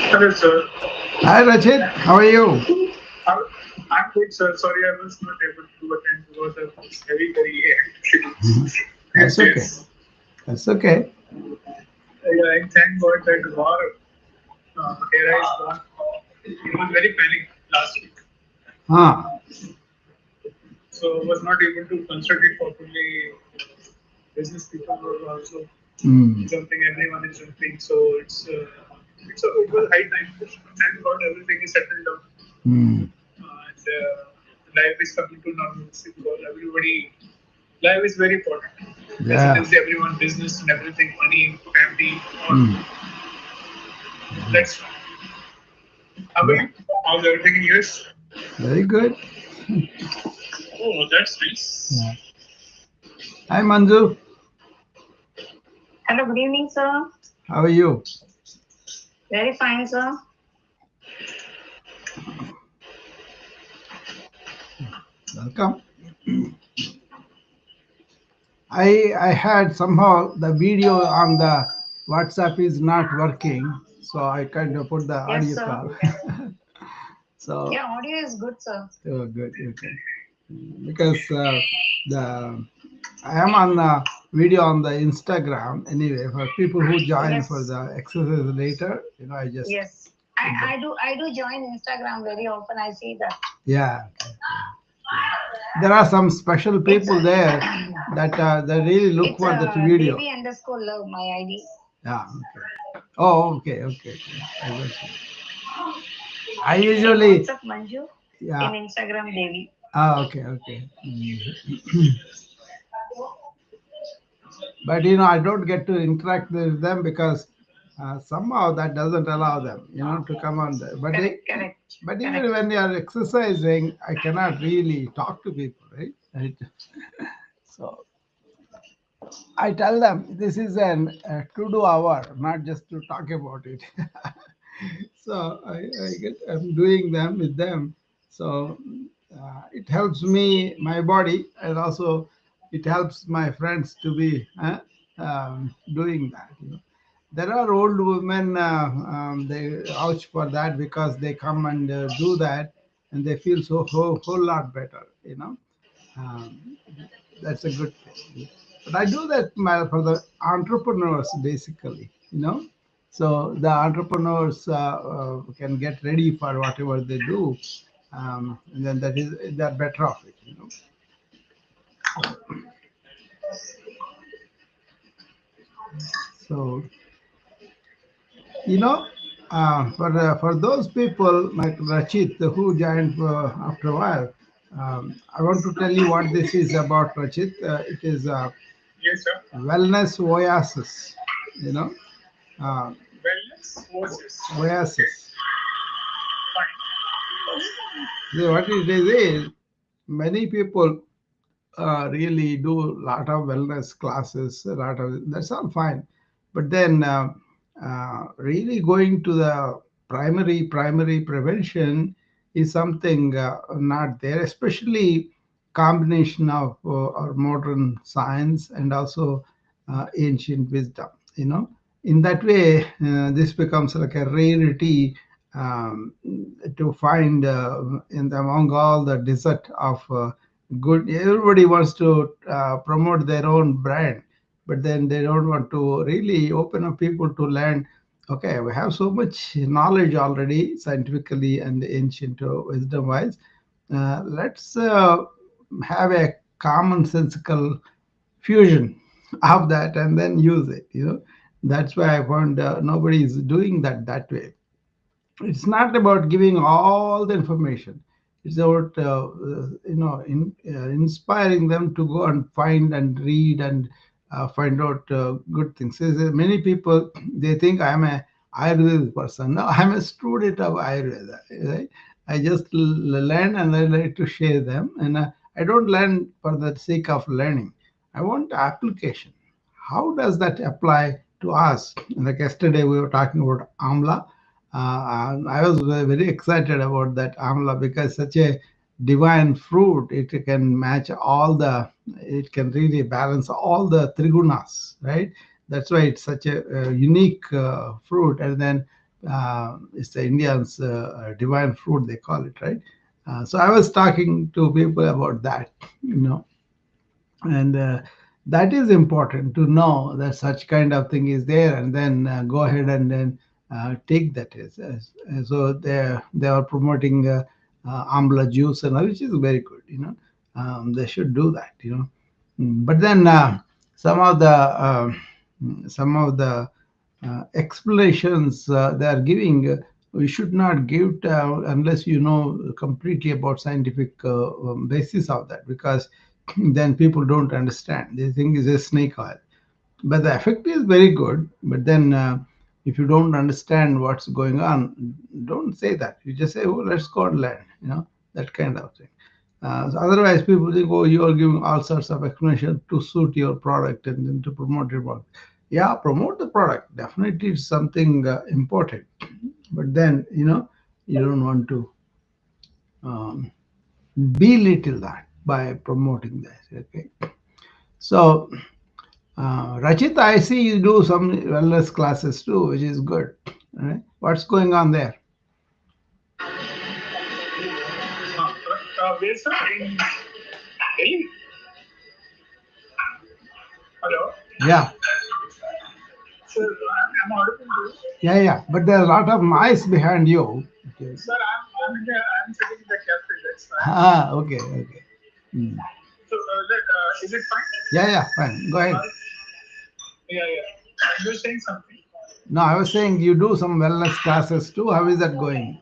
Hello, sir. Hi Rachit, how are you? I'm, I'm good, sir. Sorry, I was not able to attend because I was very actually Mhm. these That's okay. days. That's okay. Yeah, I thank God that war era is gone. It was very panic last week, Ah, so I was not able to concentrate properly. Business people were also mm, jumping. Everyone is jumping, so it was high time. Thank God everything is settled down. mm, And life is coming to normalcy because everybody life is very important. As you yeah. can see, everyone business and everything, money, family, all. Mm, That's fine. How about yeah. you? How's everything in US? Very good. Oh, that's nice. Yeah. Hi Manju, Hello, good evening, sir. how are you? Very fine, sir. Welcome. I had somehow the video on the WhatsApp is not working, so I kind of put the Yes, audio sir. call. So Yeah, audio is good, sir. oh, good, okay. Because the I am on the video on the Instagram anyway for people who join for Yes, the exercise later. I just yes. put the I do join Instagram very often. I see that. yeah. Okay, there are some special It's people there that they really look it's for that video. Devi underscore love my ID. Yeah. Okay. Oh, okay. Okay. Okay. I got you. I In usually WhatsApp Manju, yeah. in Instagram Devi. Ah, okay. Okay. But I don't get to interact with them because somehow that doesn't allow them to come on there. But Correct, correct, but even correct. when they are exercising, I cannot really talk to people, right? So I tell them this is an to do hour, not just to talk about it. So I'm doing them with them. So it helps me, my body, and also it helps my friends to be doing that. There are old women, they vouch for that because they come and do that, and they feel so whole lot better. Um, that's a good thing. But I do that for the entrepreneurs basically. So the entrepreneurs can get ready for whatever they do, and then they're better off it. So you know, for those people like Rachit who joined after a while, I want to tell you what this is about, Rachit. It is Yes, sir. wellness oasis. You know, uh, Wellness versus. Okay, oasis. fine. So what it is many people really do a lot of wellness classes, a lot of that's all fine, but then really going to the primary prevention is something not there, especially combination of our modern science and also ancient wisdom. In that way, this becomes like a rarity um, to find among all the desert of good. Everybody wants to promote their own brand, but then they don't want to really open up people to learn. Okay, we have so much knowledge already, scientifically and ancient wisdom wise. Let's have a commonsensical fusion of that and then use it. That's why I found nobody is doing that way. It's not about giving all the information. It's about inspiring them to go and find and read and find out good things. Many people, they think I'm a Ayurveda person. No, I'm a student of Ayurveda, right? I just learn and I like to share them, and I don't learn for the sake of learning. I want application. How does that apply to us? Like yesterday we were talking about amla. I was very excited about that amla because such a divine fruit. It can match all the. It can really balance all the trigunas, right? That's why it's such a unique fruit. And then It's the Indians' divine fruit, they call it, right? So I was talking to people about that, you know, and that is important to know that such kind of thing is there, and then go ahead and then take that so they are promoting amla juice and all, which is very good, you know. They should do that, you know. But then some of the some of the explanations they are giving, we should not give unless you know completely about scientific basis of that, because then people don't understand. They think it's a snake oil, but the effect is very good. But then if you don't understand what's going on, don't say that. You just say, oh, let's go and learn, you know, that kind of thing. So otherwise, people think, oh, you are giving all sorts of explanation to suit your product and then to promote your product. Yeah, promote the product. Definitely, it's something important. But then, you know, you don't want to um, belittle that by promoting this. Okay. So, Rachita, I see you do some wellness classes too, which is good. Right? What's going on there? Where's sir? In Delhi? Hello? Yeah, Sir, I'm audible to you. yeah, yeah. But there's a lot of noise behind you. Okay. Sir, I'm sitting in the cafe, that's why. Ah, okay, okay. Hmm. So, is it fine? Yeah, yeah, fine. Go ahead. Yeah, yeah. You were saying something. No, I was saying you do some wellness classes too. How is that going?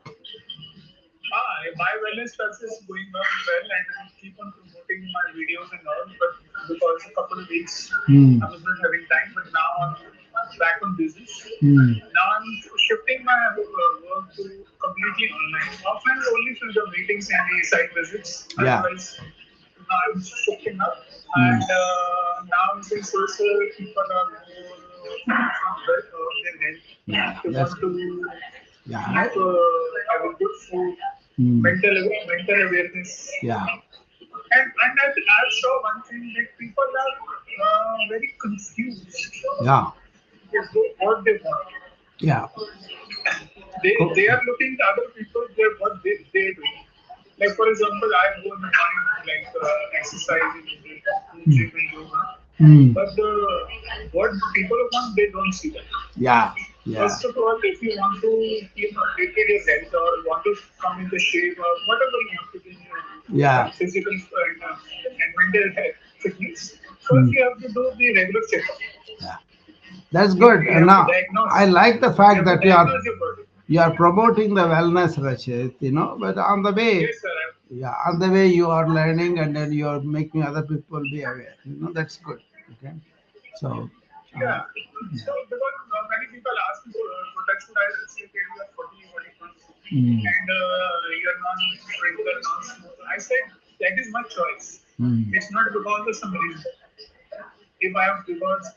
My wellness class is going on well, and I keep on promoting my videos and all. But because a couple of weeks Hmm. I was not having time, but now I'm back on business. Hmm. Now I'm shifting my work to completely online. Offline only for the meetings and the site visits. Yeah. Otherwise, now I'm shifting up. Hmm. And now since also people are more from their health, Yeah, they that's want to good. Yeah. keep having good food, Hmm. mental awareness. Yeah. And I saw one thing that people are very confused Yeah. with what they want. Yeah. Cool. They are looking at other people, what they do. Like for example, I go in the morning like exercising, Hmm. gym and yoga. Hmm. But what people want, they don't see that. Yeah. Yeah. First of all, if you want to keep updated your health or want to come in the shape or whatever you want to do in your Yeah. physical and mental health fitness, first Hmm. you have to do the regular checkup. Yeah. That's You, good. you And have to now I diagnose. like the You fact have to that you are diagnose your body. promoting the wellness, Rachit, you know, but on the way, Yes, sir. yeah, on the way you are learning and then you are making other people be aware. You know, that's good. Okay. So, uh, Yeah. yeah. So because many people ask me for touch wood, I will say that you are 40, 41 Mm, and you're non-drinker, non-smoker. I said that is my choice. mm. It's not because of some reason. If I have because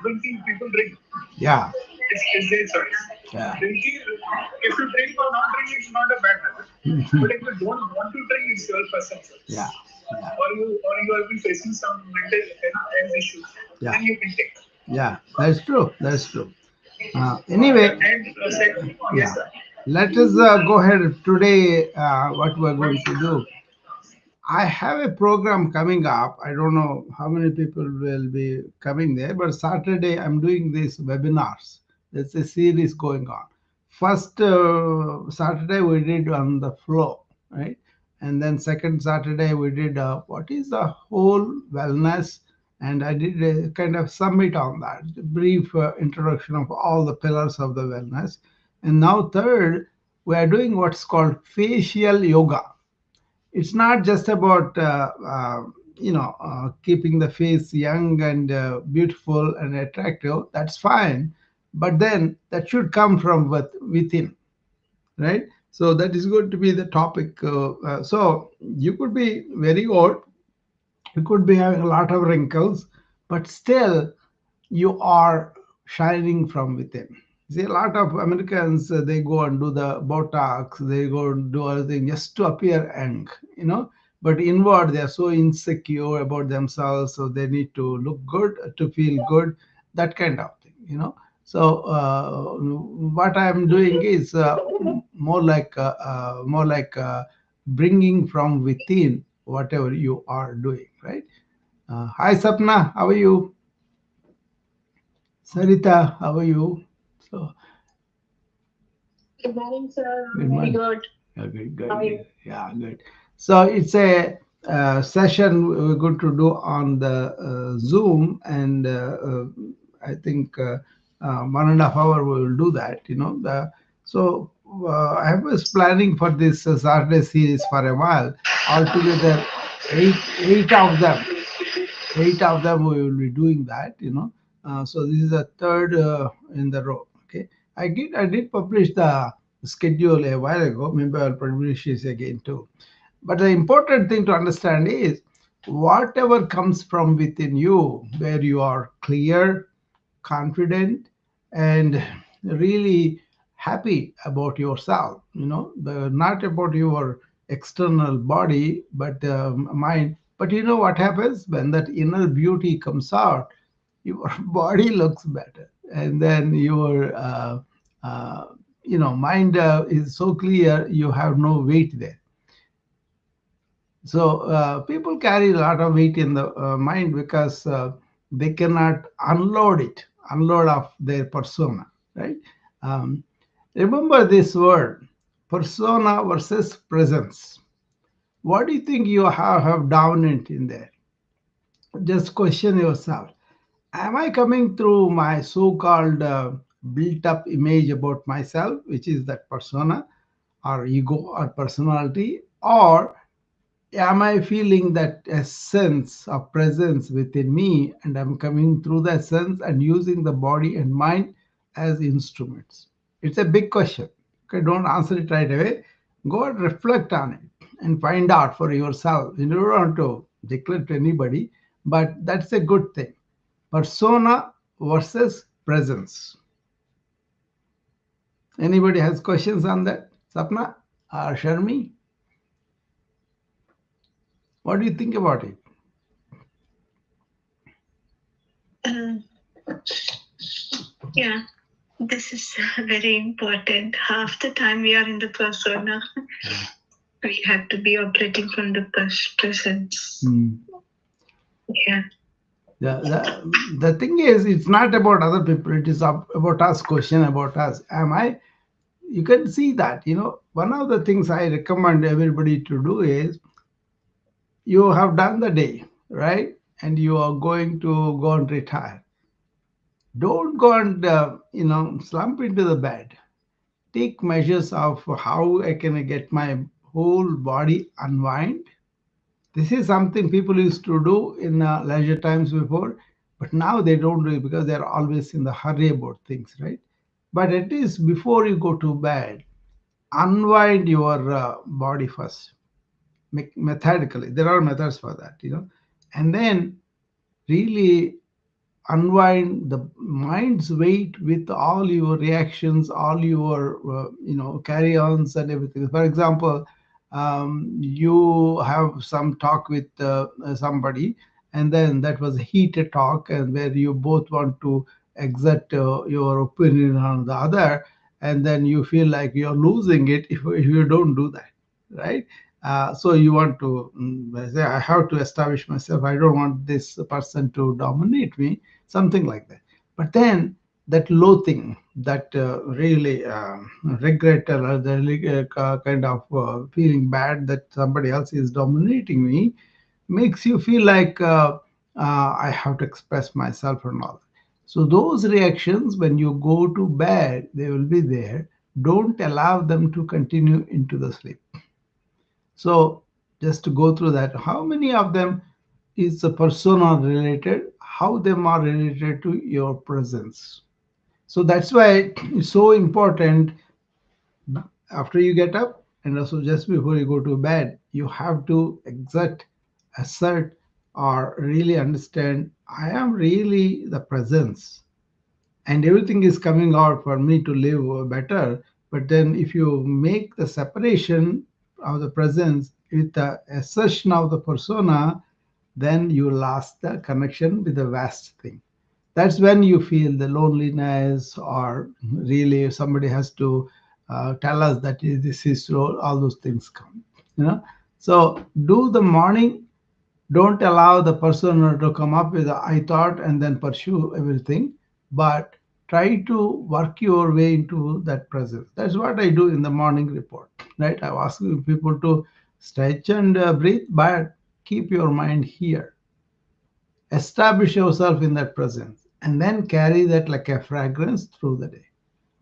drinking, people drink. Yeah, It's their choice. yeah. Drinking, if you drink or not drink, it's not a bad habit. Mhm. But if you don't want to drink, it's your personal choice. Yeah, yeah, Or you have been facing some mental health issues, yeah, then you can take. yeah. That's true. That's true. Anyway, And second, yes, yeah. sir. Let us go ahead today. What we're going to do. I have a program coming up. I don't know how many people will be coming there, but Saturday I'm doing these webinars. There's a series going on. First Saturday we did on the flow, right? And then second Saturday we did what is the whole wellness, and I did a kind of summit on that, a brief introduction of all the pillars of the wellness. And now third, we are doing what's called facial yoga. It's not just about keeping the face young and beautiful and attractive. That's fine, but then that should come from within, right? So that is going to be the topic. So you could be very old, you could be having a lot of wrinkles, but still you are shining from within. See, a lot of Americans, they go and do the Botox, they go and do everything just to appear young, you know. But inward, they are so insecure about themselves, so they need to look good to feel good, that kind of thing, you know. So what I'm doing is more like bringing from within whatever you are doing, right? Hi Sapna, how are you? Sarita, how are you? So Good morning, sir. good Very morning. good. Yeah, good, How good, are you? good. Yeah, good. So it's a session we're going to do on the Zoom, and I think 1.5 hours we will do that. So I was planning for this Saturday series for a while. Altogether, eight of them. 8 of them we will be doing that. So this is the third in the row. Okay, I did publish the schedule a while ago. Maybe I'll publish this again too. But the important thing to understand is whatever comes from within you, where you are clear, confident, and really happy about yourself, not about your external body, but mind. But you know what happens when that inner beauty comes out? Your body looks better, and then your uh, mind is so clear, you have no weight there. So people carry a lot of weight in the mind because they cannot unload of their persona, right? Um, Remember this word, persona versus presence. What do you think you have dominant in there? Just question yourself. Am I coming through my so-called built-up image about myself, which is that persona or ego or personality, or am I feeling that essence of presence within me, and I'm coming through that sense and using the body and mind as instruments? It's a big question. Okay, don't answer it right away. Go and reflect on it and find out for yourself. You don't want to declare to anybody, but that's a good thing. Persona versus presence. Anybody has questions on that? Sapna or Sharmi? What do you think about it? Um, yeah, this is very important. Half the time we are in the persona, we have to be operating from the presence. Yeah. The thing is, it's not about other people, it is about us, question about us. Am I? You can see that, one of the things I recommend everybody to do is you have done the day, right? And you are going to go and retire. Don't go and, slump into the bed. Take measures of how I can get my whole body unwind. This is something people used to do in leisure times before, but now they don't do it because they're always in the hurry about things, right? But at least before you go to bed, unwind your body first, methodically. There are methods for that, and then really unwind the mind's weight with all your reactions, all your carry-ons and everything. For example, you have some talk with somebody, and then that was a heated talk, and where you both want to exert your opinion on the other, and then you feel like you're losing it if you don't do that, right? So you want to say, I have to establish myself. I don't want this person to dominate me, something like that. But then that loathing, that really regret, or the kind of feeling bad that somebody else is dominating me, makes you feel like I have to express myself and all. So those reactions, when you go to bed, they will be there. Don't allow them to continue into the sleep. So just to go through that, how many of them is the persona related? How them are related to your presence? So that's why it's so important after you get up and also just before you go to bed, you have to assert, or really understand I am really the presence, and everything is coming out for me to live better. But then if you make the separation of the presence with the assertion of the persona, then you lost the connection with the vast thing. That's when you feel the loneliness, or really if somebody has to tell us that this is slow, all those things come, you know. So do the morning. Don't allow the person to come up with a I thought and then pursue everything, but try to work your way into that presence. That's what I do in the morning report, right? I ask people to stretch and breathe, but keep your mind here. Establish yourself in that presence, and then carry that like a fragrance through the day.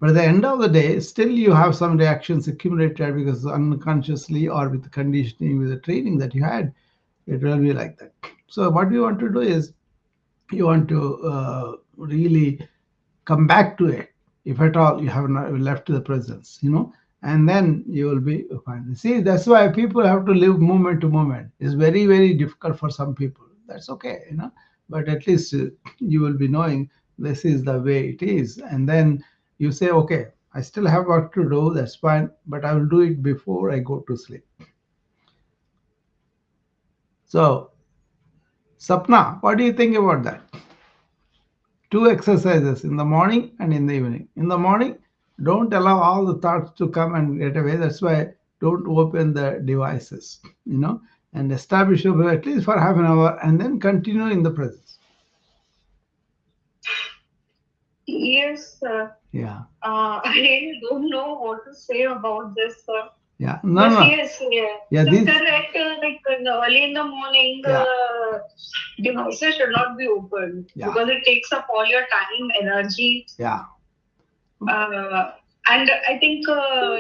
But at the end of the day, still you have some reactions accumulated because unconsciously or with the conditioning, with the training that you had, it will be like that. So what you want to do is you want to really come back to it, if at all you have not left the presence, and then you will be fine. See, that's why people have to live moment to moment. It's very, very difficult for some people. That's okay. But at least you will be knowing this is the way it is. And then you say, okay, I still have work to do, that's fine, but I will do it before I go to sleep. So, Sapna, what do you think about that? Two exercises in the morning and in the evening. In the morning, don't allow all the thoughts to come and get away. That's why don't open the devices, and establish your at least for half an hour and then continue in the presence. Yes, sir. Yeah. I really don't know what to say about this, sir. Yeah. But No. yes, Yeah. so correct. Like early in the morning, Yeah. devices should not be open Yeah. because it takes up all your time, energy. Yeah. And I think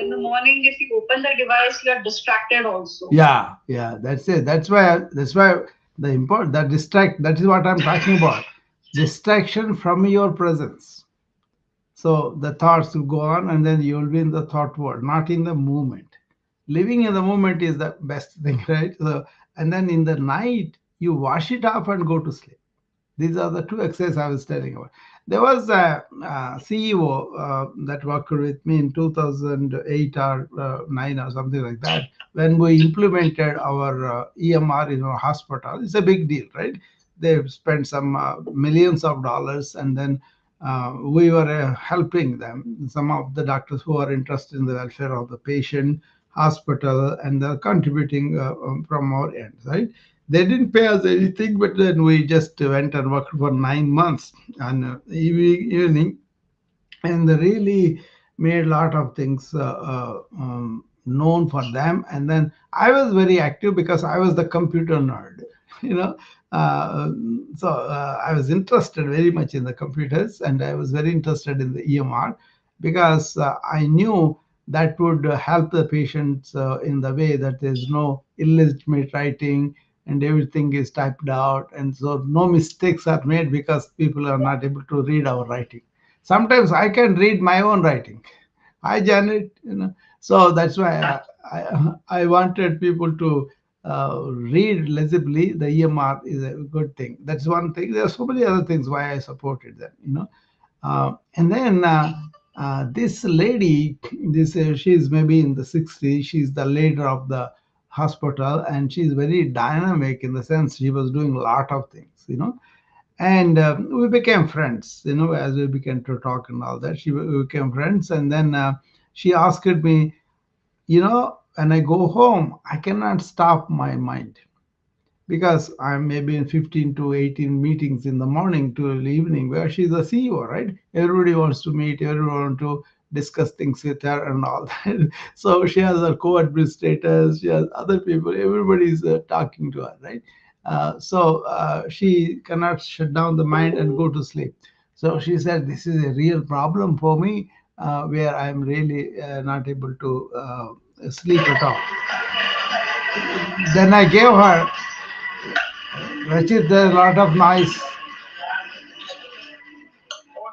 in the morning, if you open the device, you are distracted also. Yeah. Yeah. That's it. That's why. The important that distract. That is what I'm talking about. Distraction from your presence. So the thoughts will go on, and then you will be in the thought world, not in the moment. Living in the moment is the best thing, right? So, and then in the night, you wash it off and go to sleep. These are the two exercises I was telling about. There was a CEO that worked with me in 2008 or 9 or something like that. When we implemented our EMR in our hospital, it's a big deal, right? They've spent some millions of dollars, and then we were helping them, some of the doctors who are interested in the welfare of the patient, hospital, and they're contributing from our end, right? They didn't pay us anything, but then we just went and worked for 9 months on evening, and they really made a lot of things known for them. And then I was very active because I was the computer nerd, you know. So I was interested very much in the computers, and I was very interested in the EMR because I knew that would help the patients in the way that there's no illegitimate writing and everything is typed out, and so no mistakes are made because people are not able to read our writing. Sometimes I can read my own writing. I Janet. So that's why I wanted people to read legibly. The EMR is a good thing. That's one thing. There are so many other things why I supported them. And then this lady, this she's maybe in the 60s. She's the leader of the hospital, and she's very dynamic in the sense she was doing a lot of things. And we became friends, as we began to talk and all that. We became friends, and then she asked me, when I go home, I cannot stop my mind because I'm maybe in 15 to 18 meetings in the morning to the evening, where she's a CEO, right? Everybody wants to meet, everyone wants to discuss things with her and all that. So she has her co-administrators, she has other people, everybody's talking to her, right? So she cannot shut down the mind and go to sleep. So she said, this is a real problem for me, where I'm really not able to sleep at all. Then I gave her, Rachit, there's a lot of noise. Oh,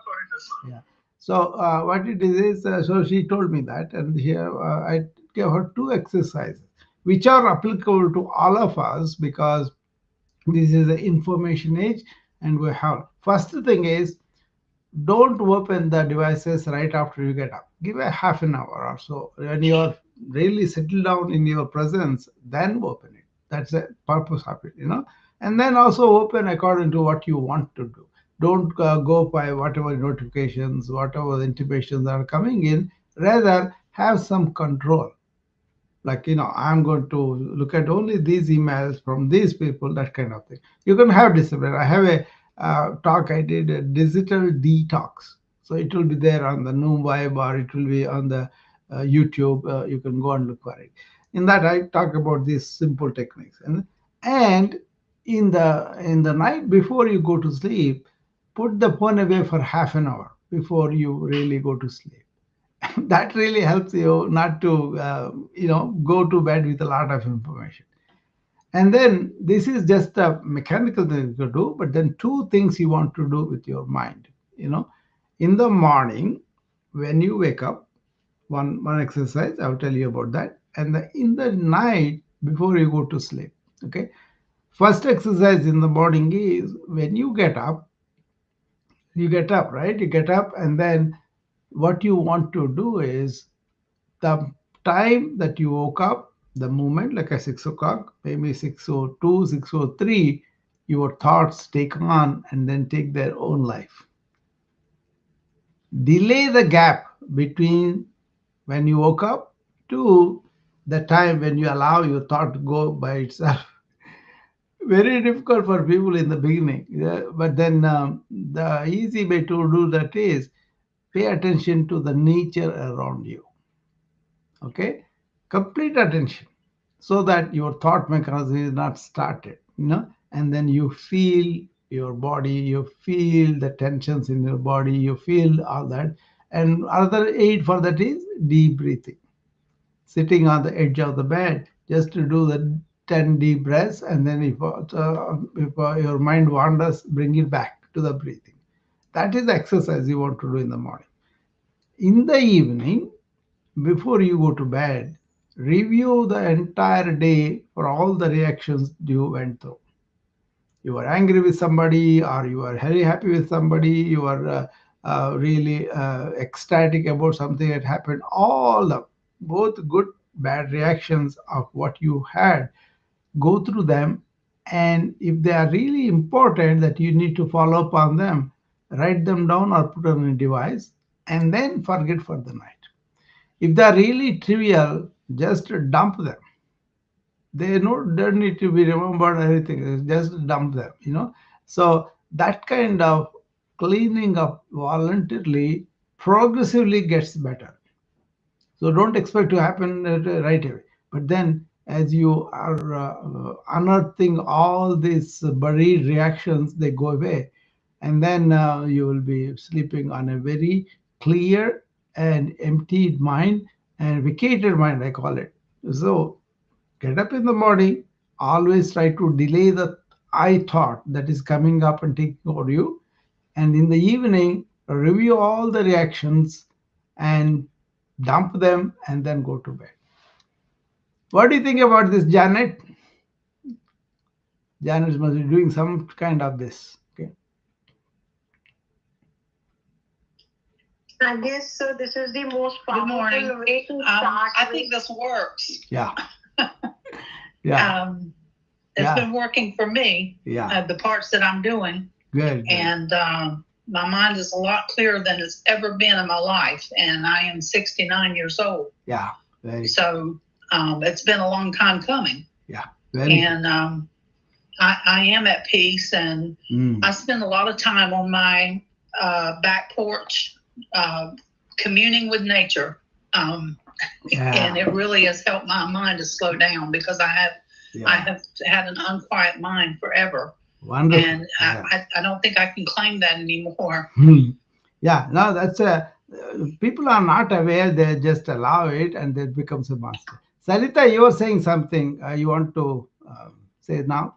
sorry, sir. Yeah. So what it is, so she told me that, and here I gave her two exercises, which are applicable to all of us because this is the information age, and we have. First thing is, don't open the devices right after you get up. Give a half an hour or so. When you're really settled down in your presence, then open it. That's the purpose of it. And then also open according to what you want to do. Don't go by whatever notifications, whatever the intimations are coming in. Rather, have some control. Like, I'm going to look at only these emails from these people, that kind of thing. You can have discipline. I have a talk I did, a digital detox. So it will be there on the Noom Vibe, or it will be on the YouTube. You can go and look for it. In that, I talk about these simple techniques. And in the night before you go to sleep, put the phone away for half an hour before you really go to sleep. That really helps you not to go to bed with a lot of information. And then this is just a mechanical thing to do, but then two things you want to do with your mind. you know in the morning, when you wake up, one exercise I'll tell you about that. And in the night before you go to sleep. Okay, first exercise in the morning is, when you get up, right? You get up, and then what you want to do is, the time that you woke up, the moment, like at 6 o'clock, maybe 6:02, 6:03, your thoughts take on and then take their own life. Delay the gap between when you woke up to the time when you allow your thought to go by itself. Very difficult for people in the beginning. Yeah, but then the easy way to do that is, pay attention to the nature around you. Okay, complete attention, so that your thought mechanism is not started. And then you feel your body, you feel the tensions in your body, you feel all that. And another aid for that is deep breathing. Sitting on the edge of the bed, just to do the 10 deep breaths, and then if your mind wanders, bring it back to the breathing. That is the exercise you want to do in the morning. In the evening, before you go to bed, review the entire day for all the reactions you went through. You were angry with somebody, or you were very happy with somebody, you were really ecstatic about something that happened. All the both good, bad reactions of what you had, go through them. And if they are really important that you need to follow up on them, write them down or put on a device, and then forget for the night. If they are really trivial, just dump them. They don't need to be remembered or anything. Just dump them. So that kind of cleaning up voluntarily progressively gets better. So don't expect to happen right away. But then, as you are unearthing all these buried reactions, they go away. And then you will be sleeping on a very clear and emptied mind, and vacated mind, I call it. So get up in the morning, always try to delay the I thought that is coming up and taking over you. And in the evening, review all the reactions and dump them, and then go to bed. What do you think about this, Janet? Janet must be doing some kind of this. Okay. I guess so. This is the most Good morning. powerful way to start. I think this works. Yeah. Yeah. It's Yeah. been working for me, Yeah. the parts that I'm doing. Good. And my mind is a lot clearer than it's ever been in my life. And I am 69 years old. Yeah. Very. So it's been a long time coming. Yeah. Very. And I am at peace. And I spend a lot of time on my back porch, communing with nature. And it really has helped my mind to slow down, because I have had an unquiet mind forever. Wonderful. And I don't think I can claim that anymore. Yeah, no, that's people are not aware. They just allow it, and it becomes a monster. Sarita, you were saying something. You want to say now?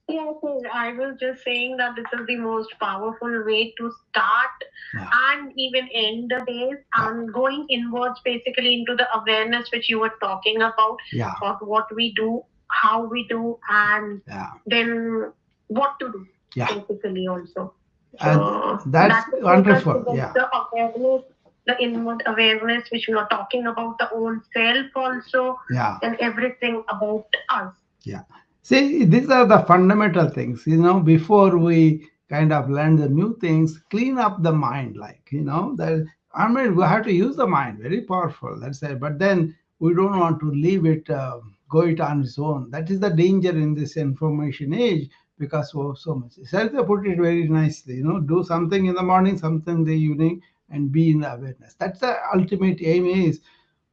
Yes, yes, I was just saying that this is the most powerful way to start and even end the days, and going inwards basically into the awareness which you were talking about, of what we do, how we do, and then what to do, basically also. So that's wonderful. The awareness, the inward awareness which we are talking about, the own self also, and everything about us. Yeah. See, these are the fundamental things. Before we kind of learn the new things, clean up the mind, like, that. I mean, we have to use the mind, very powerful, let's say, but then we don't want to leave it, go it on its own. That is the danger in this information age, because of so much. Sarita put it very nicely, do something in the morning, something in the evening, and be in the awareness. That's the ultimate aim is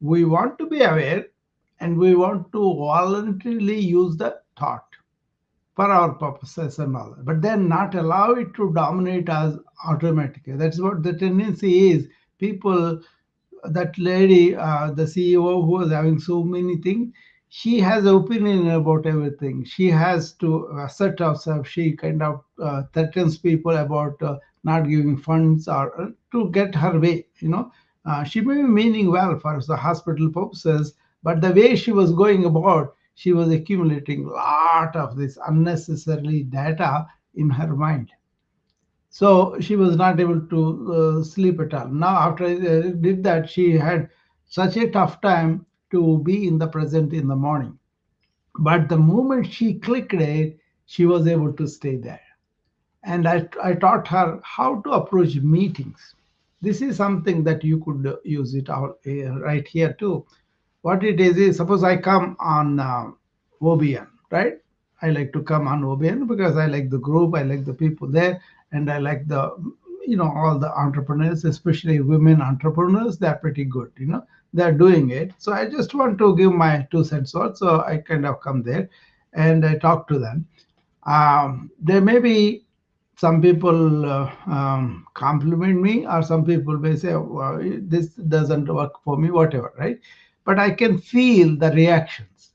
we want to be aware, and we want to voluntarily use the thought for our purposes and all that, but then not allow it to dominate us automatically. That's what the tendency is. People, that lady, the CEO who was having so many things, she has opinion about everything. She has to assert herself. She kind of threatens people about not giving funds or to get her way. She may be meaning well for the hospital purposes, but the way she was going about, she was accumulating a lot of this unnecessarily data in her mind. So she was not able to sleep at all. Now, after I did that, she had such a tough time to be in the present in the morning. But the moment she clicked it, she was able to stay there. And I taught her how to approach meetings. This is something that you could use it out right here too. What it is suppose I come on OBN, right? I like to come on OBN because I like the group, I like the people there, and I like the, all the entrepreneurs, especially women entrepreneurs. They're pretty good, they're doing it. So I just want to give my 2 cents worth. So I kind of come there and I talk to them. There may be some people compliment me, or some people may say, well, this doesn't work for me, whatever, right? But I can feel the reactions.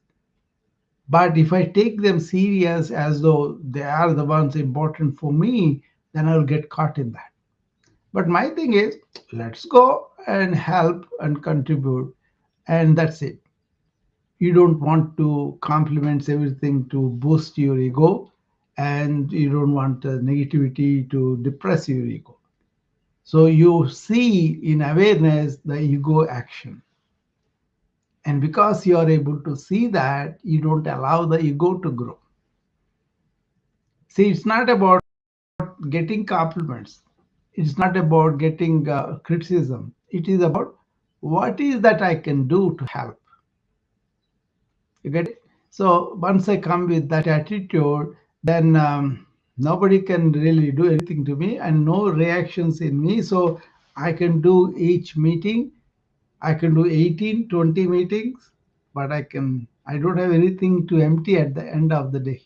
But if I take them serious as though they are the ones important for me, then I'll get caught in that. But my thing is, let's go and help and contribute, and that's it. You don't want to compliments everything to boost your ego, and you don't want negativity to depress your ego. So you see in awareness the ego action. And because you are able to see that, you don't allow the ego to grow. See, it's not about getting compliments. It's not about getting criticism. It is about what is that I can do to help. You get it? So once I come with that attitude, then nobody can really do anything to me and no reactions in me. So I can do each meeting. I can do 18, 20 meetings, but I don't have anything to empty at the end of the day.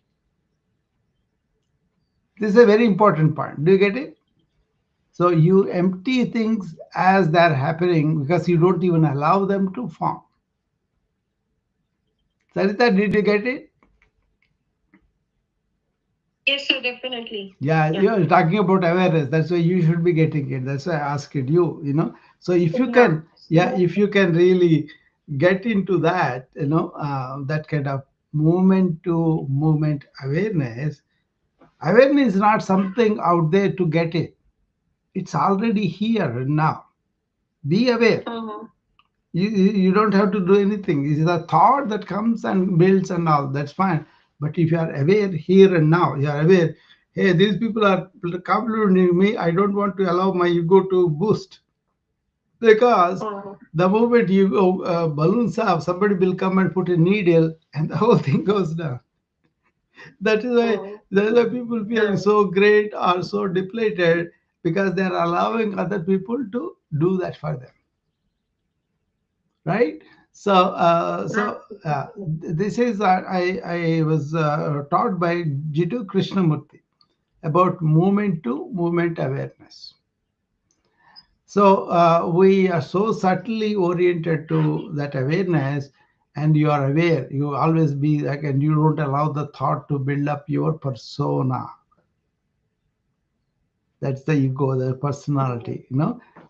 This is a very important point. Do you get it? So you empty things as they're happening because you don't even allow them to form. Sarita, did you get it? Yes, sir, definitely. Yeah, you're talking about awareness. That's why you should be getting it. That's why I asked you. So if you Yeah. can, yeah, if you can really get into that, that kind of movement to movement awareness. Awareness is not something out there to get it. It's already here and now. Be aware. Mhm. You don't have to do anything. It's a thought that comes and builds and all. That's fine. But if you are aware here and now, you are aware. Hey, these people are complimenting me. I don't want to allow my ego to boost, because Mhm. the moment you go balloons up, somebody will come and put a needle, and the whole thing goes down. Mhm. That is why people feel so great or so depleted, because they are allowing other people to do that for them, right? So, this is I was taught by Jiddu Krishnamurti about movement to movement awareness. So we are so subtly oriented to that awareness, and you are aware. You always be like, and you don't allow the thought to build up your persona. That's the ego, the personality.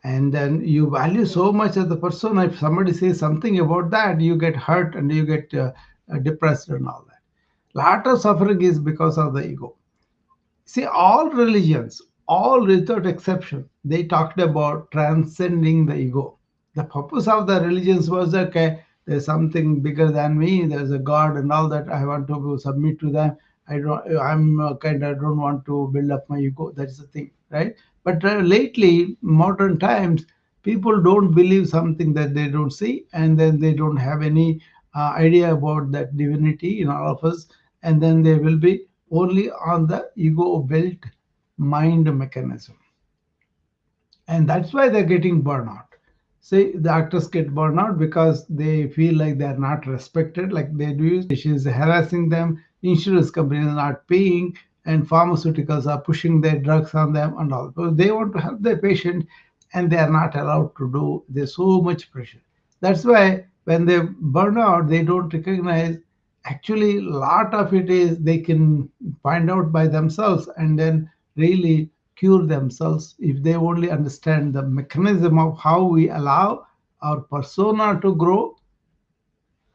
And then you value so much of the persona. If somebody says something about that, you get hurt and you get depressed and all that. Lot of suffering is because of the ego. See, all religions, all without exception, they talked about transcending the ego. The purpose of the religions was okay, there's something bigger than me, there's a God and all that. I want to submit to them. I don't want to build up my ego. That's the thing, right? But lately, modern times, people don't believe something that they don't see, and then they don't have any idea about that divinity in all of us, and then they will be only on the ego built mind mechanism, and that's why they're getting burnout. See, the actors get burnout because they feel like they're not respected like they do. Is harassing them, insurance companies are not paying, and pharmaceuticals are pushing their drugs on them and all. So they want to help their patient, and they are not allowed to do. There's so much pressure. That's why when they burn out, they don't recognize actually a lot of it is they can find out by themselves and then really cure themselves if they only understand the mechanism of how we allow our persona to grow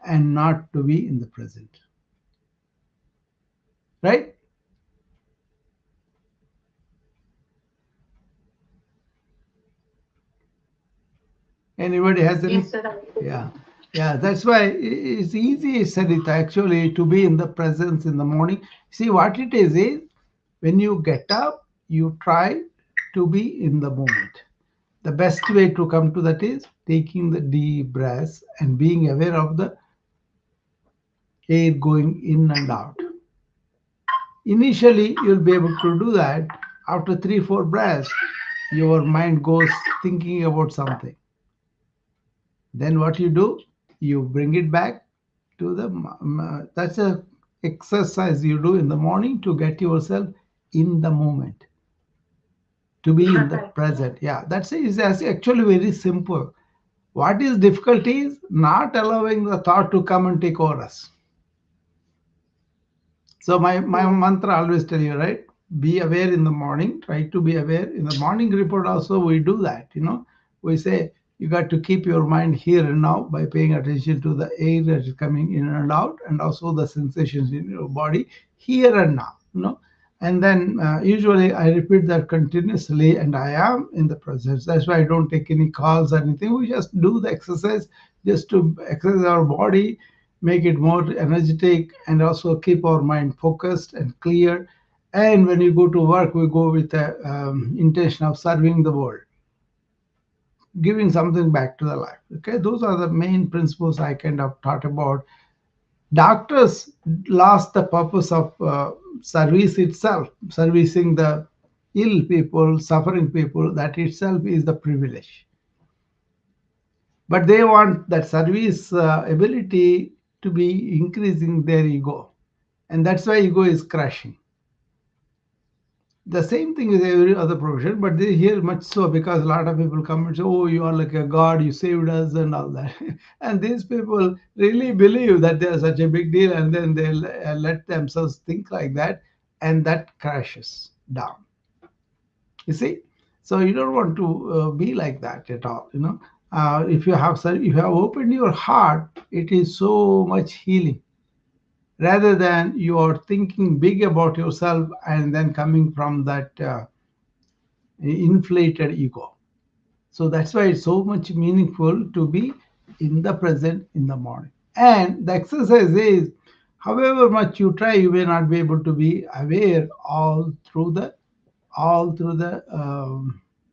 and not to be in the present, right? Anybody has any? Yes, sir. Yeah, yeah. That's why it's easy, Sarita, actually, to be in the presence in the morning. See, what it is when you get up, you try to be in the moment. The best way to come to that is taking the deep breaths and being aware of the air going in and out. Initially, you'll be able to do that. After three, four breaths, your mind goes thinking about something. Then what you do? You bring it back to the. That's a exercise you do in the morning to get yourself in the moment, to be in the Correct. present. Yeah, is actually very simple. What is difficult is not allowing the thought to come and take over us. So my Hmm. mantra always tell you, right? Be aware in the morning. Try to be aware in the morning report. Also, we do that. We say you got to keep your mind here and now by paying attention to the air that is coming in and out, and also the sensations in your body here and now. And then usually I repeat that continuously, and I am in the presence. That's why I don't take any calls or anything. We just do the exercise just to exercise our body, make it more energetic, and also keep our mind focused and clear. And when you go to work, we go with the intention of serving the world, giving something back to the life. Okay, those are the main principles I kind of taught about. Doctors lost the purpose of service itself, servicing the ill people, suffering people. That itself is the privilege. But they want that service ability to be increasing their ego, and that's why ego is crashing. The same thing is every other profession, but they hear much so because a lot of people come and say, "Oh, you are like a god, you saved us," and all that. And these people really believe that they are such a big deal, and then they let themselves think like that, and that crashes down. You see, so you don't want to be like that at all. If you have opened your heart, it is so much healing rather than you are thinking big about yourself and then coming from that inflated ego. So that's why it's so much meaningful to be in the present in the morning. And the exercise is, however much you try, you may not be able to be aware all through the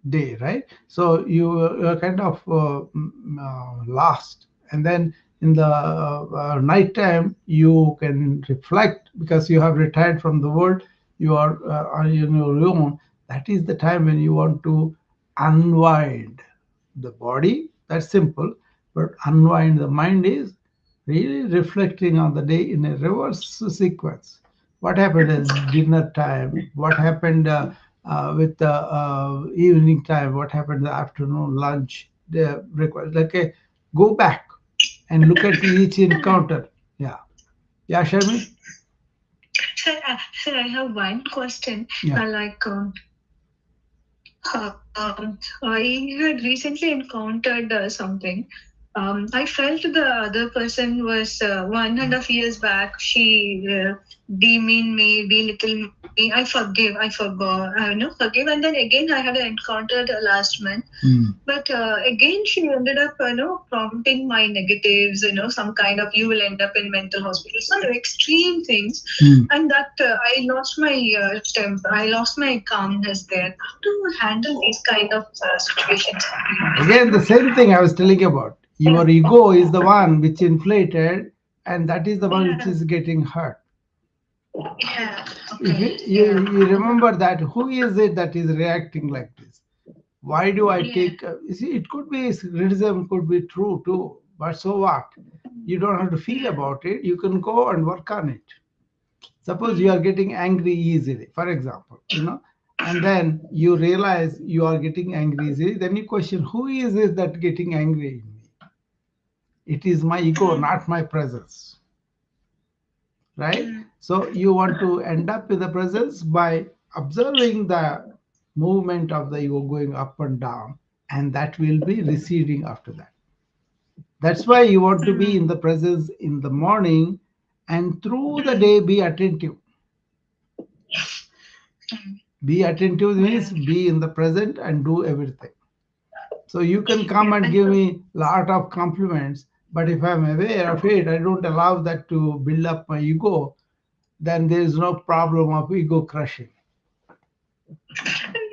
day, right? So you're kind of lost, and then in the night time you can reflect because you have retired from the world. You are on your own. That is the time when you want to unwind the body. That's simple, but unwind the mind is really reflecting on the day in a reverse sequence. What happened at dinner time? What happened with the evening time? What happened the afternoon lunch? The breakfast. Okay, go back and look at each encounter. Yeah, yeah, Sharmi. Sir, I have one question. Yeah. I had recently encountered something. I felt the other person was 1.5 years back. She demeaned me, belittled me. I forgive, I forgot, forgive. And then again, I had encountered last month. But again, she ended up, prompting my negatives, some kind of you will end up in mental hospital, some extreme things. And that I lost my temper, I lost my calmness there. How to handle these kind of situations? Again, the same thing I was telling you about. Your ego is the one which inflated, and that is the one which is getting hurt. Yeah. If you remember that, who is it that is reacting like this? Why do I take? You see, it could be criticism, could be true too. But so what? You don't have to feel about it. You can go and work on it. Suppose you are getting angry easily, for example, and then you realize you are getting angry easily. Then you question, who is it that getting angry in me? It is my ego, not my presence. Right? So you want to end up in the presence by observing the movement of the ego going up and down, and that will be receding after that. That's why you want to be in the presence in the morning, and through the day be attentive. Be attentive means be in the present and do everything. So you can come and give me a lot of compliments, but if I'm aware of it, I don't allow that to build up my ego, then there is no problem of ego crushing.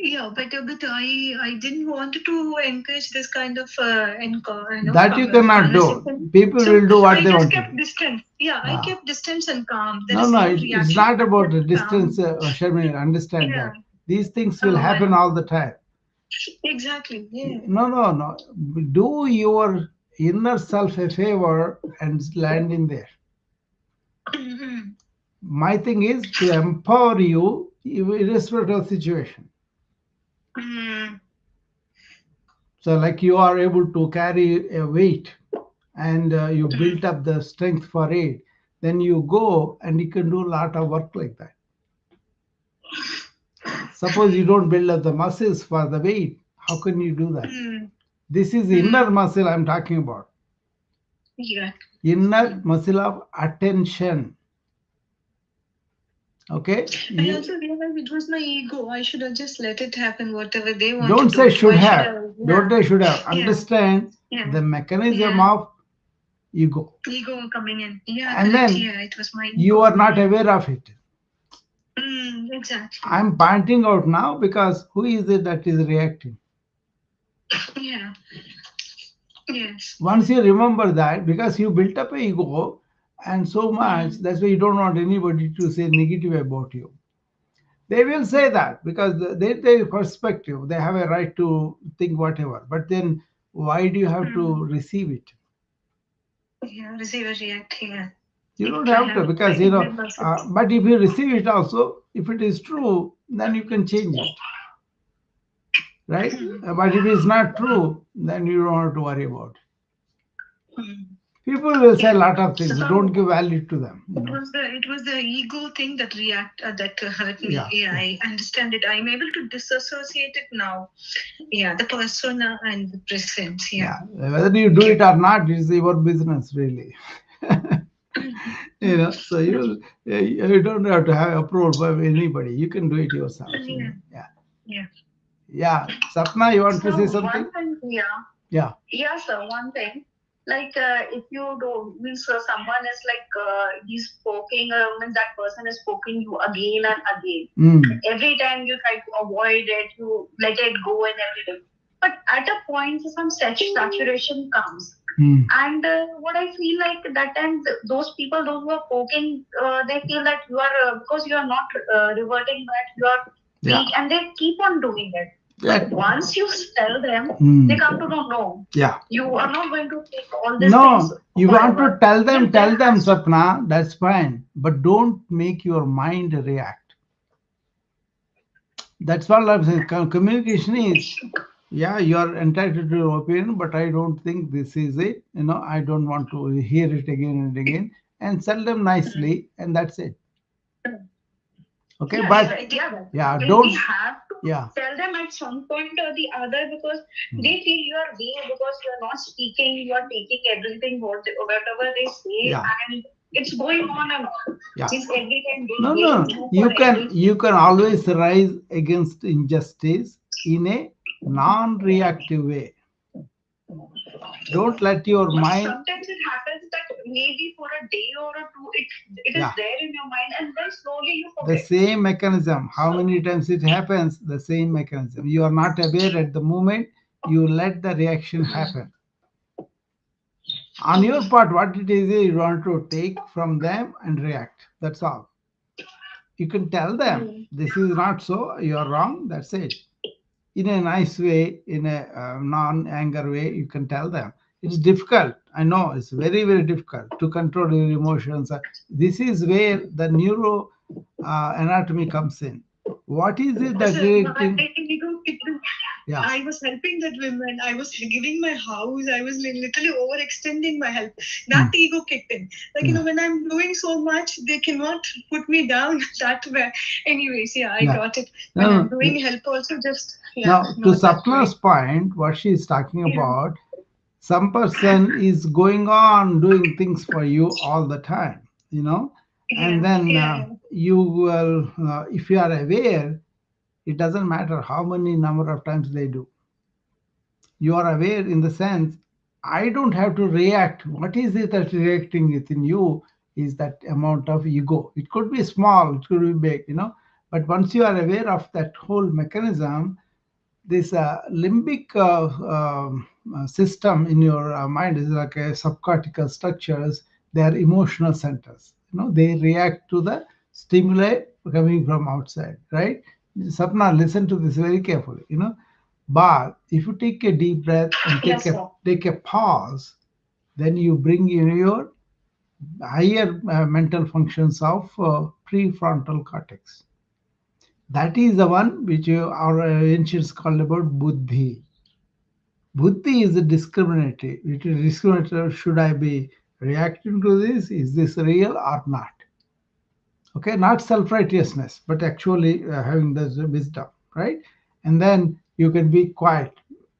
Yeah, but I didn't want to encourage this kind of that you cannot do. People will do what they want to do. I just kept distance. Yeah, I kept distance and calm. No, it's not about the distance, Sharmini, understand that. These things will happen all the time. Exactly, yeah. No. Do your inner self a favor and land in there. My thing is to empower you irrespective of situation. So like you are able to carry a weight and you built up the strength for it, then you go and you can do a lot of work like that. Suppose you don't build up the muscles for the weight, how can you do that? This is inner muscle I'm talking about. Yeah. Inner muscle of attention. Okay? I also realized it was my ego. I should have just let it happen, whatever they want. Don't say should have. Don't say should have. Yeah. Understand the mechanism of ego. Ego coming in. Yeah. And then it was my ego. You are not aware of it. Exactly. I'm pointing out now because who is it that is reacting? Yeah. Yes. Once you remember that, because you built up an ego and so much, that's why you don't want anybody to say negative about you. They will say that because their perspective, they have a right to think whatever. But then why do you have to receive it? Yeah, receive it, react here. You don't have to because, but if you receive it also, if it is true, then you can change it. Right? But if it's not true, then you don't have to worry about it. People will say a lot of things. So, don't give value to them. It was the ego thing that hurt me. Yeah, I understand it. I'm able to disassociate it now. Yeah, the persona and the presence. Yeah. Whether you do it or not is your business, really. So you don't have to have approval by anybody. You can do it yourself. Yeah. Sapna, you want to say something? One thing, Yeah, sir. One thing. Like if you do means someone is like he's poking means that person is poking you again and again. Every time you try to avoid it, you let it go and everything. But at a point some saturation comes. And what I feel like that time those people those who are poking they feel that you are because you are not reverting back, you are weak, and they keep on doing it. But once you tell them, they come to know, no. Yeah. You are not going to take all these things. No, you want to tell them, Sapna, that's fine. But don't make your mind react. That's what I'm saying. Communication is, you are entitled to your opinion, but I don't think this is it. I don't want to hear it again and again. And tell them nicely, and that's it. Okay, but don't. We have to Yeah. tell them at some point or the other, because they feel you are weak because you are not speaking, you are taking everything whatever they say, Yeah. and it's going on and on. Yeah. Means every time they No, blame no. you You for can everything. always rise against injustice in a non-reactive way. Don't let your But mind. sometimes it happens that maybe for a day or a two, it is Yeah. there in your mind, and then slowly you The forget. same mechanism. How many times it happens? The same mechanism. You are not aware at the moment. You let the reaction happen. On your part, what it is you want to take from them and react. That's all. You can tell them this is not so. You are wrong. That's it. In a nice way, in a non-anger way, you can tell them. It's difficult. I know it's very, very difficult to control your emotions. This is where the neuro anatomy comes in. What is it that directing? Yeah. I was helping that woman. I was giving my house. I was literally overextending my help. That ego kicked in. Like, when I'm doing so much, they cannot put me down that way. Anyways, yeah, I got it. When I'm doing help also, just, now, to Sapna's point, what she is talking about, some person is going on doing things for you all the time, and then you will, if you are aware, it doesn't matter how many number of times they do. You are aware in the sense, I don't have to react. What is it that's reacting within you is that amount of ego. It could be small, it could be big, but once you are aware of that whole mechanism, this limbic system in your mind is like a subcortical structures. They are emotional centers. They react to the stimuli coming from outside, right? Sapna, listen to this very carefully. But if you take a deep breath and take a pause, then you bring in your higher mental functions of prefrontal cortex. That is the one which our ancients called about buddhi. Buddhi is a discriminatory. It is discriminatory. Should I be reacting to this? Is this real or not? Okay, not self-righteousness, but actually having the wisdom, right? And then you can be quiet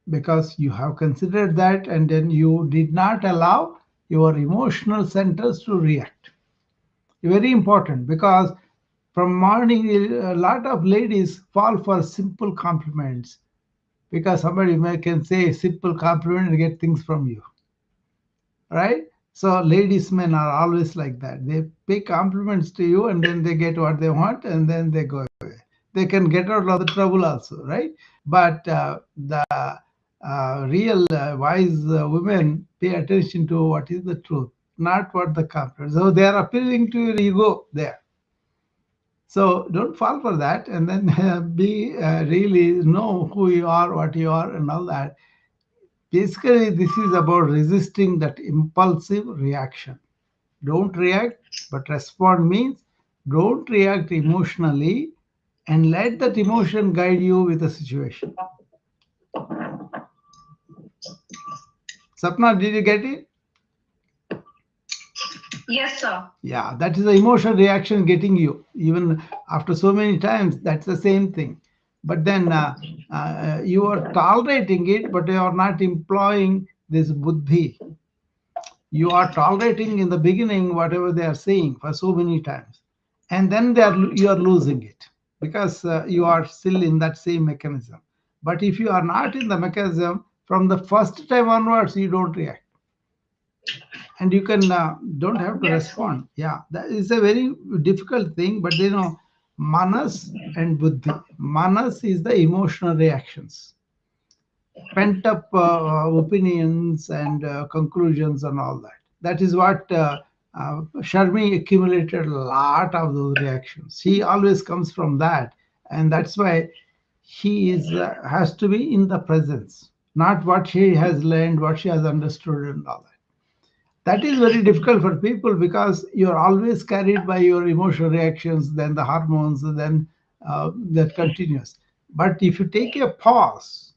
because you have considered that, and then you did not allow your emotional centers to react. Very important, because from morning, a lot of ladies fall for simple compliments because somebody can say a simple compliment and get things from you, right? So ladies, men are always like that. They pay compliments to you and then they get what they want and then they go away. They can get out of the trouble also, right? But the real wise women pay attention to what is the truth, not what the compliment. So they are appealing to your ego there. So don't fall for that, and then be really know who you are, what you are, and all that. Basically, this is about resisting that impulsive reaction. Don't react, but respond means don't react emotionally and let that emotion guide you with the situation. Sapna, did you get it? Yes, sir. Yeah, that is the emotional reaction getting you. Even after so many times, that's the same thing. But then you are tolerating it, but you are not employing this buddhi. You are tolerating in the beginning whatever they are saying for so many times, and then you are losing it because you are still in that same mechanism. But if you are not in the mechanism, from the first time onwards, you don't react and you can don't have to respond. Yeah, that is a very difficult thing, but manas and buddhi. Manas is the emotional reactions, pent up opinions and conclusions and all that. That is what Sharmi accumulated a lot of those reactions. He always comes from that, and that's why he is has to be in the presence, not what she has learned, what she has understood, and all that. That is very difficult for people because you're always carried by your emotional reactions, then the hormones, then that continues. But if you take a pause,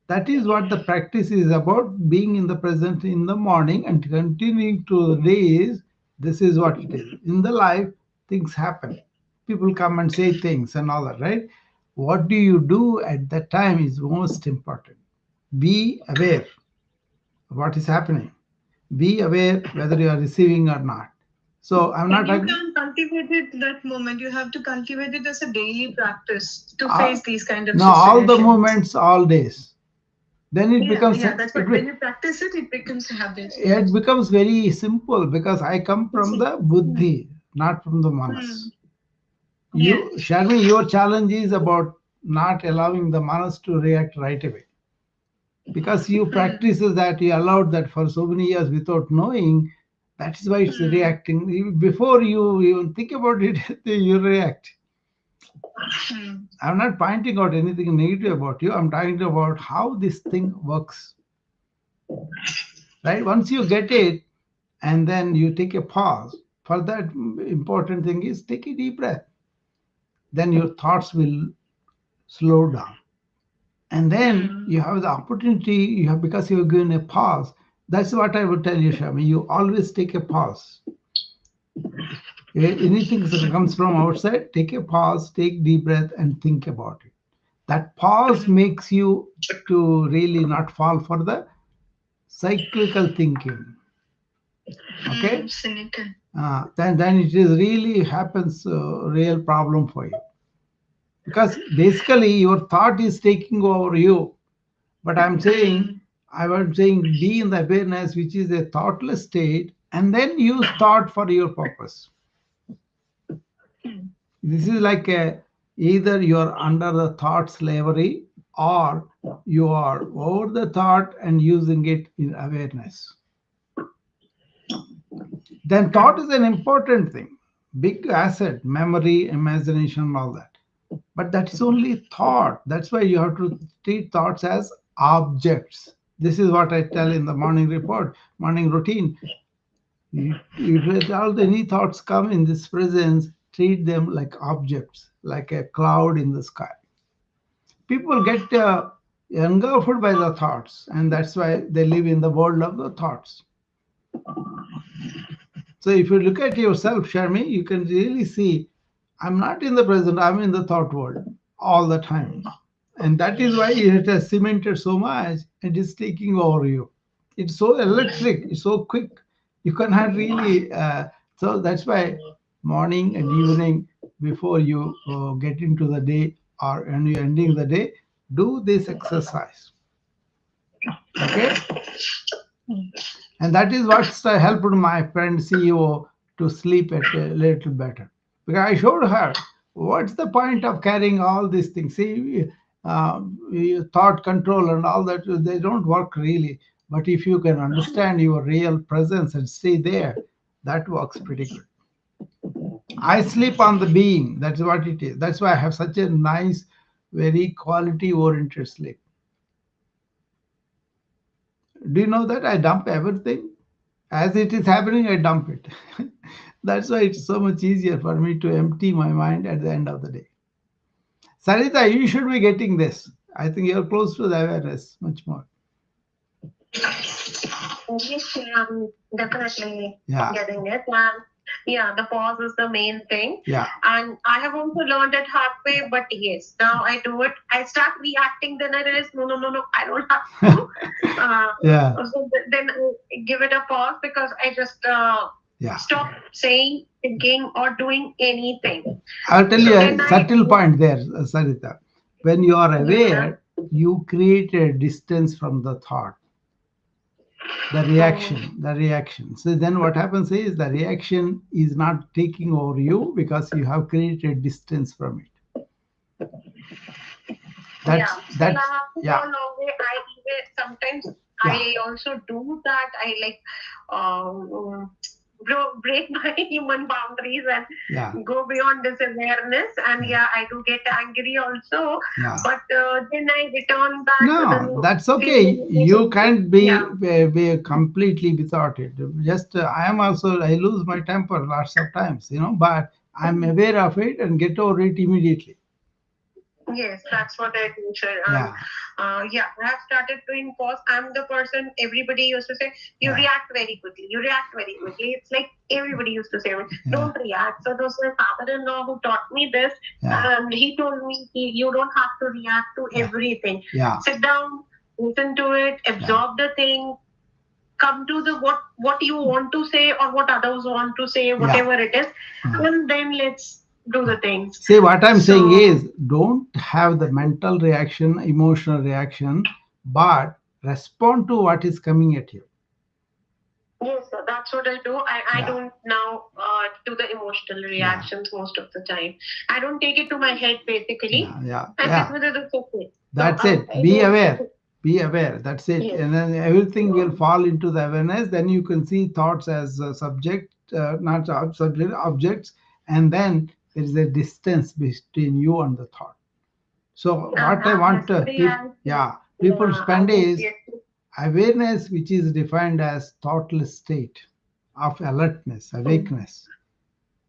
that is what the practice is about, being in the present in the morning and continuing to the days. This is what it is. In the life, things happen. People come and say things and all that, right? what do you do at that time is most important. Be aware of what is happening. Be aware whether you are receiving or not. So I'm not And you talking. can't cultivate it that moment. You have to cultivate it as a daily practice to Uh, face these kind of no, all the situations. moments, all days. Then it Yeah, becomes yeah, that's what. When you practice it, it becomes a habit. it becomes very simple because I come from See. the buddhi, not from the Hmm. manas. Yes. You, Sharmi, your challenge is about not allowing the manas to react right away. Because you Hmm. practices that, you allowed that for so many years without knowing, that is why it's Hmm. reacting. Before you even think about it, you react. Hmm. I'm not pointing out anything negative about you. I'm talking about how this thing works. Right? Once you get it, and then you take a pause. For that, important thing is take a deep breath. Then your thoughts will slow down. And then Hmm. you have the opportunity, you have, because you're given a pause. That's what I would tell you, Shami. You always take a pause. Anything that comes from outside, take a pause, take deep breath, and think about it. That pause makes you to really not fall for the cyclical thinking. Okay, Cynical. then it is really happens real problem for you, because basically your thought is taking over you. But I was saying be in the awareness, which is a thoughtless state, and then use thought for your purpose. Hmm. This is like either you are under the thought slavery, or you are over the thought and using it in awareness. Then thought is an important thing, big asset, memory, imagination, all that. But that is only thought. That's why you have to treat thoughts as objects. This is what I tell in the morning report, morning routine. If all any thoughts come in this presence, treat them like objects, like a cloud in the sky. People get engulfed by the thoughts, and that's why they live in the world of the thoughts. So if you look at yourself, Sharmi, you can really see I'm not in the present, I'm in the thought world all the time. And that is why it has cemented so much, it is taking over you. It's so electric, it's so quick. You cannot really, so that's why morning and evening, before you get into the day or when you're ending the day, do this exercise. Okay? And that is what's helped my friend CEO to sleep at a little better. Because I showed her what's the point of carrying all these things. See, thought control and all that, they don't work really. But if you can understand your real presence and stay there, that works pretty good. I sleep on the being. That's what it is. That's why I have such a nice, very quality oriented sleep. Do you know that I dump everything? As it is happening, I dump it. That's why it's so much easier for me to empty my mind at the end of the day. Sarita, you should be getting this. I think you're close to the awareness much more. Yes, I'm definitely Yeah. getting it. And yeah, the pause is the main thing. Yeah. And I have also learned it hard way, but yes, now I do it. I start reacting, then I realize, no, no, no, no, I don't have to. Yeah. So then I give it a pause because I just Yeah. stop saying, thinking, or doing anything. I'll tell So you then a subtle point there, Sarita. When you are Yeah. aware, you create a distance from the thought. The reaction. So then what happens is the reaction is not taking over you because you have created distance from it. Yeah, still I have to go yeah. a long way. I even sometimes Yeah. I also do that. I like break my human boundaries and Yeah. go beyond this awareness. And Yeah. I do get angry also. Yeah. But then I return back to No, the that's okay. You can't be completely without it. Just I am also, I lose my temper lots of times, but I'm aware of it and get over it immediately. Yes, that's what I do, sir. Yeah. Yeah, I have started doing pause. I'm the person everybody used to say, you Yeah. react very quickly. You react very quickly. It's like everybody used to say, Yeah. don't react. So, those my father-in-law who taught me this, Yeah. and he told me, you don't have to react to Yeah. everything. Yeah. Sit down, listen to it, absorb the thing, come to the what you want to say or what others want to say, whatever it is, and then let's do the things. See, what I'm saying So- is don't have the mental reaction, emotional reaction, but respond to what is coming at you. Yes, sir, that's what I do. I Yeah. don't now do the emotional reactions most of the time. I don't take it to my head basically. Yeah. Yeah. I Yeah. sit with it, it's okay. That's So, it. I Be don't- aware. Be aware. That's it. Yes. And then everything will fall into the awareness. Then you can see thoughts as subject, not subject, objects. And then there is a distance between you and the thought. So what I want yesterday people spend is yesterday. awareness, which is defined as thoughtless state of alertness, awakeness.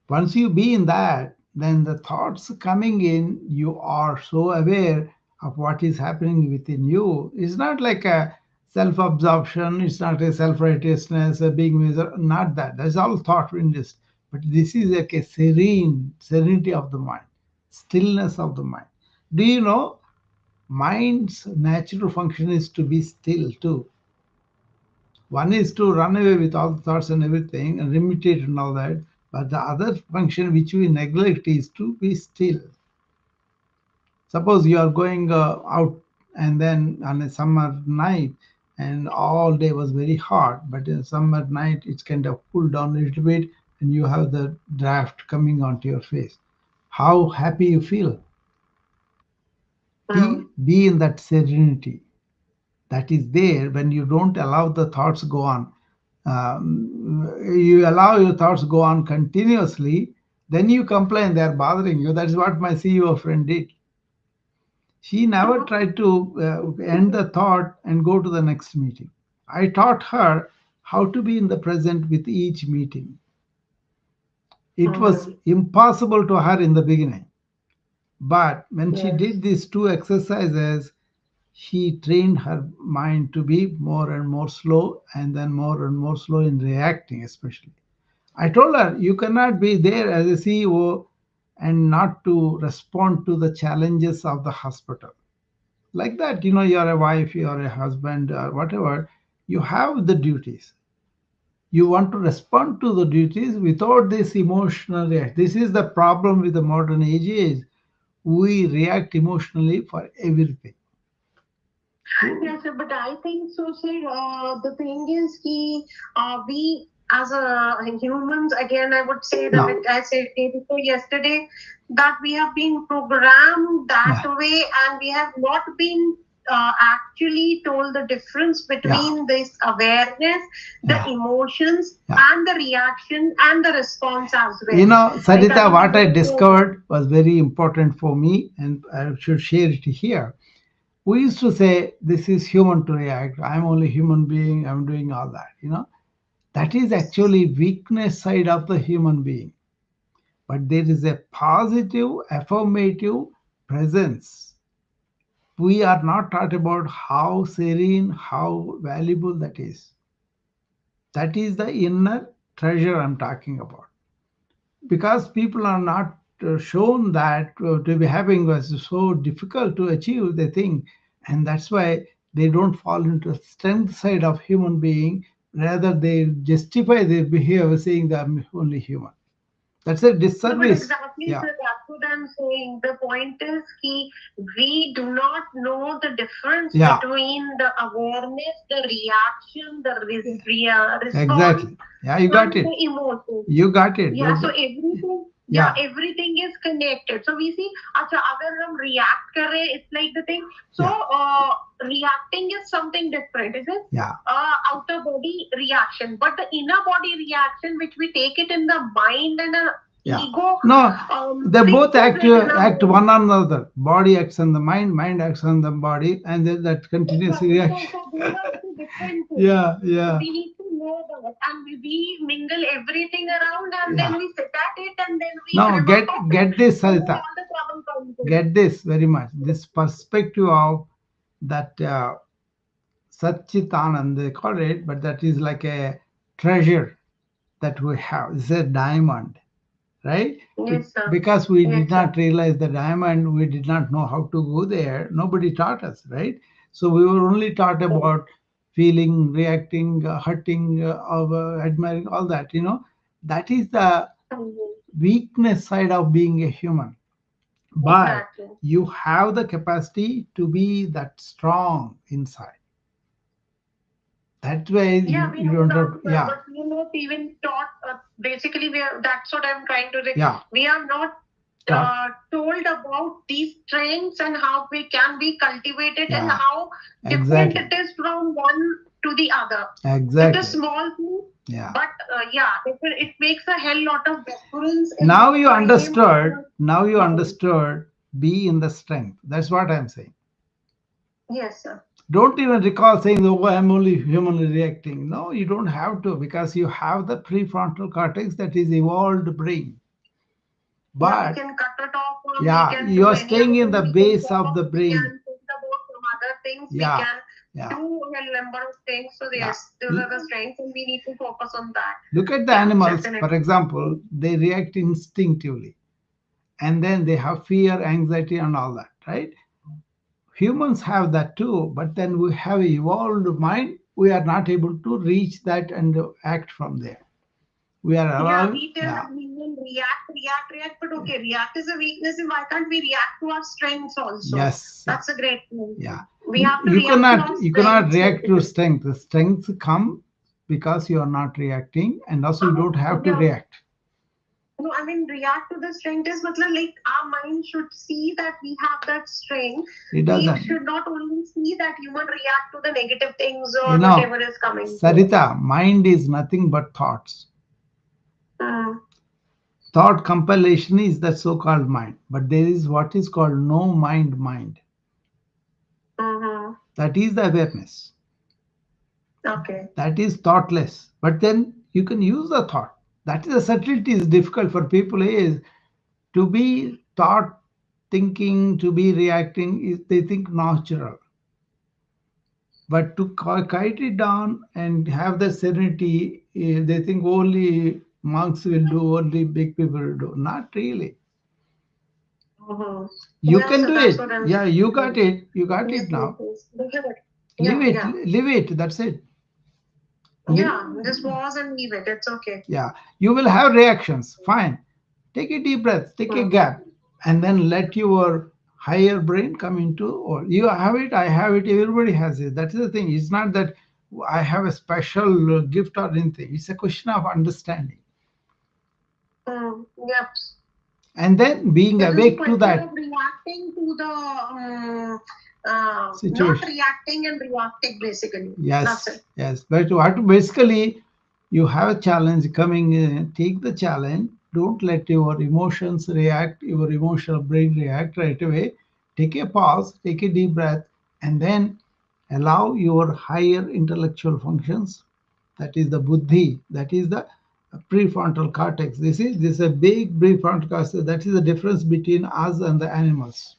Once you be in that, then the thoughts coming in, you are so aware of what is happening within you. It's not like a self-absorption, it's not a self-righteousness, a being miserable, not that. That's all thought in this. But this is like a serenity of the mind, stillness of the mind. Do you know mind's natural function is to be still too? One is to run away with all the thoughts and everything and imitate and all that. But the other function which we neglect is to be still. Suppose you are going out and then on a summer night and all day was very hot, but in summer night it's kind of cooled down a little bit and you have the draft coming onto your face. How happy you feel. Be in that serenity that is there when you don't allow the thoughts go on. You allow your thoughts go on continuously, then you complain they're bothering you. That's what my CEO friend did. She never tried to end the thought and go to the next meeting. I taught her how to be in the present with each meeting. It was impossible to her in the beginning. But when she did these two exercises, she trained her mind to be more and more slow and then more and more slow in reacting, especially. I told her, you cannot be there as a CEO and not to respond to the challenges of the hospital. Like that, you're a wife, you're a husband, or whatever, you have the duties. You want to respond to the duties without this emotional reaction. This is the problem with the modern age is we react emotionally for everything. Yes, sir, but I think so, sir. The thing is, we as a humans, again, I would say that No. I said before yesterday that we have been programmed that Yeah. way, and we have not been actually told the difference between this awareness, the Yeah. emotions, Yeah. and the reaction and the response as well. Sarita, Like, what I discovered was very important for me, and I should share it here. We used to say, this is human to react. I'm only human being. I'm doing all that. That is actually weakness side of the human being. But there is a positive, affirmative presence. We are not taught about how serene, how valuable that is. That is the inner treasure I'm talking about. Because people are not shown that to be having was so difficult to achieve the thing, and that's why they don't fall into the strength side of human being. Rather, they justify their behavior saying that I'm only human. That's a No, but disservice. exactly, Yeah. sir, that's what I'm saying. The point is we do not know the difference Yeah. between the awareness, the reaction, the response, Exactly. Yeah, you got and it. the emotion. You got it. Yeah, so everything, Yeah. everything is connected. So we see, अच्छा, अगर हम react कर रहे, it's like the thing. So reacting is something different, is it? Yeah. Outer body reaction, but the inner body reaction, which we take it in the mind and Yeah. ego. No, they both thinks like act one on another. Body acts on the mind acts on the body, and then that continuous reaction. So those are two different things. Yeah, yeah. We need to know that, and we mingle everything around, and then we sit at it, and then we No, get this, all Sarita. the problem comes get this very much. This perspective of that Satchitanand, they call it, but that is like a treasure that we have. It's a diamond, right? Yes, sir. Because we Yes, did sir. not realize the diamond, we did not know how to go there. Nobody taught us, right? So we were only taught about feeling, reacting, hurting, admiring, all that. That is the Mhm. weakness side of being a human. But Exactly. you have the capacity to be that strong inside. That way Yeah, you, we you know don't the have, answer, yeah, but we are not even taught. Basically, that's what I'm trying to say. yeah, We are not taught, told about these strengths and how we can be cultivated and yeah, how different exactly, it is from one to the other. It is exactly, small thing, yeah. but yeah, it makes a hell lot of difference in Now you frame of understood, your now you mind. understood, be in the strength. That's what I'm saying. Yes, sir. Don't even recall saying, oh, I'm only humanly reacting. No, you don't have to, because you have the prefrontal cortex, that is evolved brain. Yeah, we But can cut it off, or we yeah, can you do are any staying other in thing. the We can base of talk, the we can brain. think about some other things, we Yeah, can yeah, do a number of things. So yeah. yes, those are the strengths, and we need to focus on that. Look at the Yeah, animals, for definitely. example, they react instinctively, and then they have fear, anxiety, and all that, right? Humans have that too, but then we have evolved mind. We are not able to reach that and act from there. We are Yeah, allowing, we tell yeah, that we will react, but okay, react is a weakness, and why can't we react to our strengths also? yes, That's a great thing. yeah. We have to You react to our cannot strengths, react to basically. strength. The strengths come because you are not reacting, and also you don't have to Yeah. react. No, I mean, react to the strength is matlab, like our mind should see that we have that strength. It We doesn't. should not only see that human react to the negative things You or know, whatever is coming to us. Sarita, mind is nothing but thoughts. Mm. Thought compilation is the so-called mind, but there is what is called no mind. Mm-hmm. That is the awareness. Okay. That is thoughtless. But then you can use the thought. That is the subtlety is difficult for people is to be thought thinking, to be reacting, is they think natural. But to kite it down and have the serenity, they think only monks will do, only big people will do. Not really. Mm-hmm. You Yeah, can so do that's it. what I'm Yeah, you got saying. it. You got Yes, it yes, now. yes. Look at it. Live Yeah, it. yeah. Live it. That's it. Yeah, Live. just pause and leave it. It's okay. Yeah. You will have reactions. Fine. Take a deep breath. Take a Mm. gap, and then let your higher brain come into. Or you have it. I have it. Everybody has it. That is the thing. It's not that I have a special gift or anything. It's a question of understanding, Yep. and then being It is a awake to question that of reacting to the not situation. reacting and reacting basically. That's Yes, it. yes. But what basically you have a challenge coming in, take the challenge. Don't let your emotions react, your emotional brain react right away. Take a pause, take a deep breath, and then allow your higher intellectual functions. That is the buddhi, that is the prefrontal cortex. This is a big prefrontal cortex. That is the difference between us and the animals.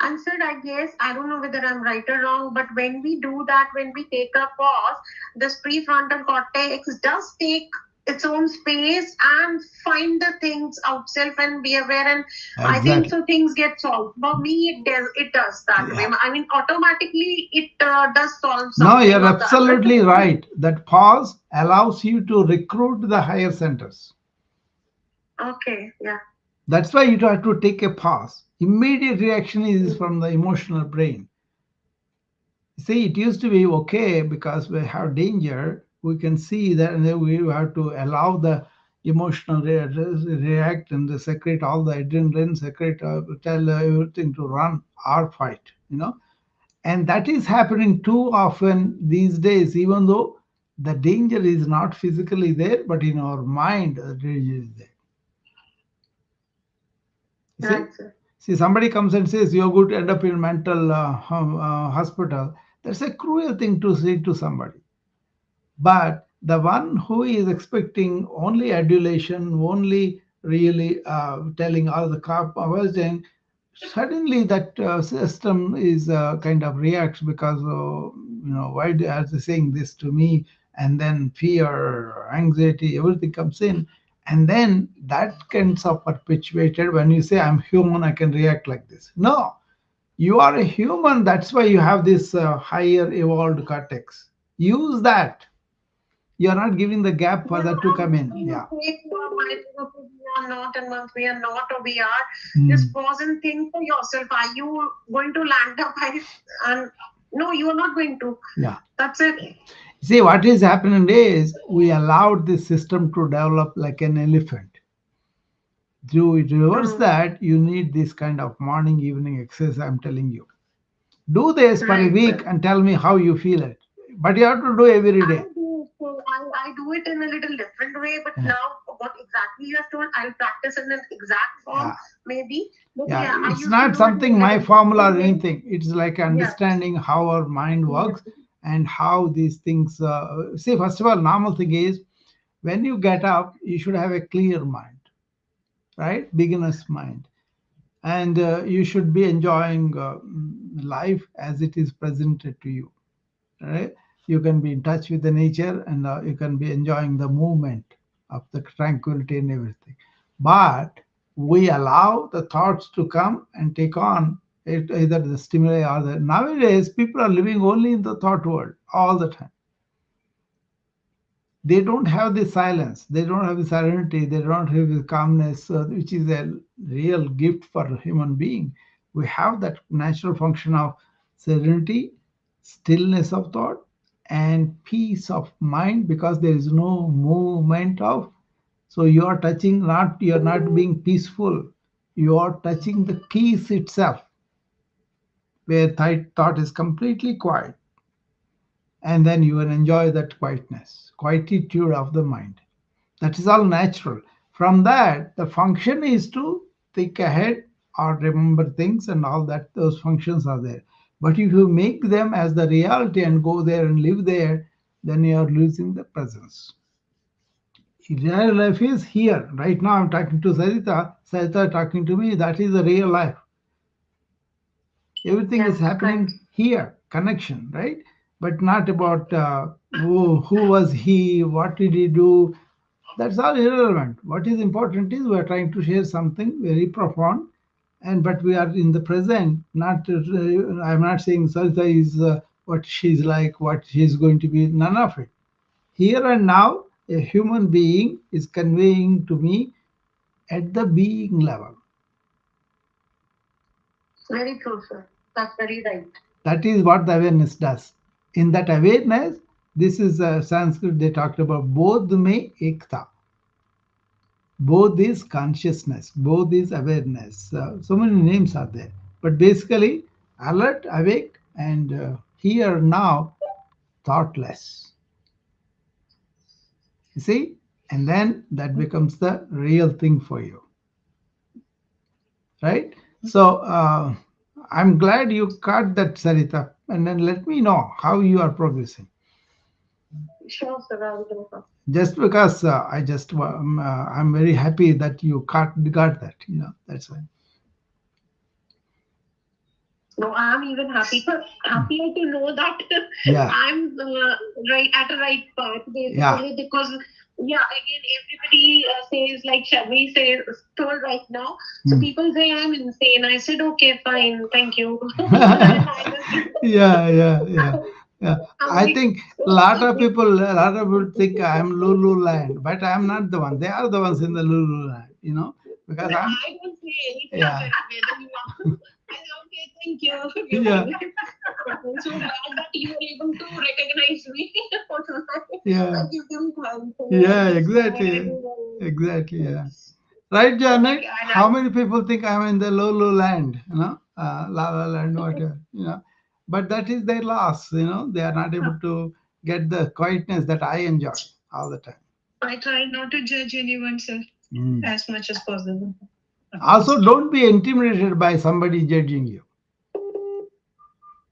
Answered, I guess, I don't know whether I'm right or wrong, but when we do that, when we take a pause, this prefrontal cortex does take its own space and find the things outself and be aware. And I think Exactly. so things get solved. For me, it does that way. Yeah. I mean, automatically it does solve No, something you're or the other. absolutely right. That pause allows you to recruit the higher centers. Okay, yeah. That's why you have to take a pause. Immediate reaction is from the emotional brain. See, it used to be okay because we have danger. We can see that, and then we have to allow the emotional react and the secrete all the adrenaline, secrete tell everything to run or fight. And that is happening too often these days, even though the danger is not physically there, but in our mind, the danger is there. You see? Right, sir. See, somebody comes and says you're going to end up in mental hospital. That's a cruel thing to say to somebody. But the one who is expecting only adulation, only really telling all the conversation, suddenly that system is kind of reacts because why are they saying this to me, and then fear, anxiety, everything comes in, and then that gets of perpetuated when you say I'm human, I can react like this. No, you are a human. That's why you have this higher evolved cortex. Use that. You're not giving the gap for that to come in. Yeah. We are not, and once we are not or we are, just pause and think for yourself. Are you going to land up? And no, you are not going to. Yeah. That's it. See, what is happening is we allowed this system to develop like an elephant. To reverse that, you need this kind of morning, evening exercise. I'm telling you. Do this for a week and tell me how you feel it. But you have to do every day. I do it in a little different way, but now what exactly you have told, I'll practice in an exact form, maybe. But I it's used not to do it something in my a formula or way. anything. It's like understanding how our mind works and how these things. See, first of all, normal thing is when you get up, you should have a clear mind, right? Beginner's mind. And you should be enjoying life as it is presented to you, right? You can be in touch with the nature, and you can be enjoying the movement of the tranquility and everything. But we allow the thoughts to come and take on it, either the stimuli or the. Nowadays people are living only in the thought world all the time. They don't have the silence, they don't have the serenity, they don't have the calmness, which is a real gift for a human being. We have that natural function of serenity, stillness of thought, and peace of mind, because there is no movement of. So you are touching, not you're not being peaceful, you are touching the peace itself, where thought is completely quiet, and then you will enjoy that quietness, quietude of the mind. That is all natural. From that, the function is to think ahead or remember things, and all that, those functions are there. But if you make them as the reality and go there and live there, then you are losing the presence. Real life is here. Right now, I'm talking to Sarita, Sarita talking to me. That is the real life. Everything is happening here, connection, right? But not about who was he, what did he do. That's all irrelevant. What is important is we are trying to share something very profound, and but we are in the present. Not I'm not saying Sarita is what she's like, what she's going to be. None of it. Here and now, a human being is conveying to me at the being level. Very true, sir. That's very right. That is what the awareness does. In that awareness, this is Sanskrit, they talked about bodh me ekta. Both is consciousness, both is awareness. So many names are there. But basically, alert, awake, and here now, thoughtless. You see? And then that becomes the real thing for you. Right? So I'm glad you caught that, Sarita. And then let me know how you are progressing. Sure, sir. I will do that. Just because I'm very happy that you got that. That's why. No, I'm even happier to know that I'm right at the right path, basically, because again, everybody says, like Shavi says, told right now. So people say I'm insane. I said, okay, fine, thank you. Yeah. I think a lot of people think I'm Lululand, but I'm not the one. They are the ones in the Lululand, because I don't say anything. Yeah. Okay, thank you. Yeah. I'm so glad that you were able to recognize me. Yeah. Give them time. Yeah, exactly. Yeah. Right, Janet? How many people think I'm in the Lululand, La La Land, whatever, But that is their loss, They are not able to get the quietness that I enjoy all the time. I try not to judge anyone, sir, as much as possible. Also, don't be intimidated by somebody judging you.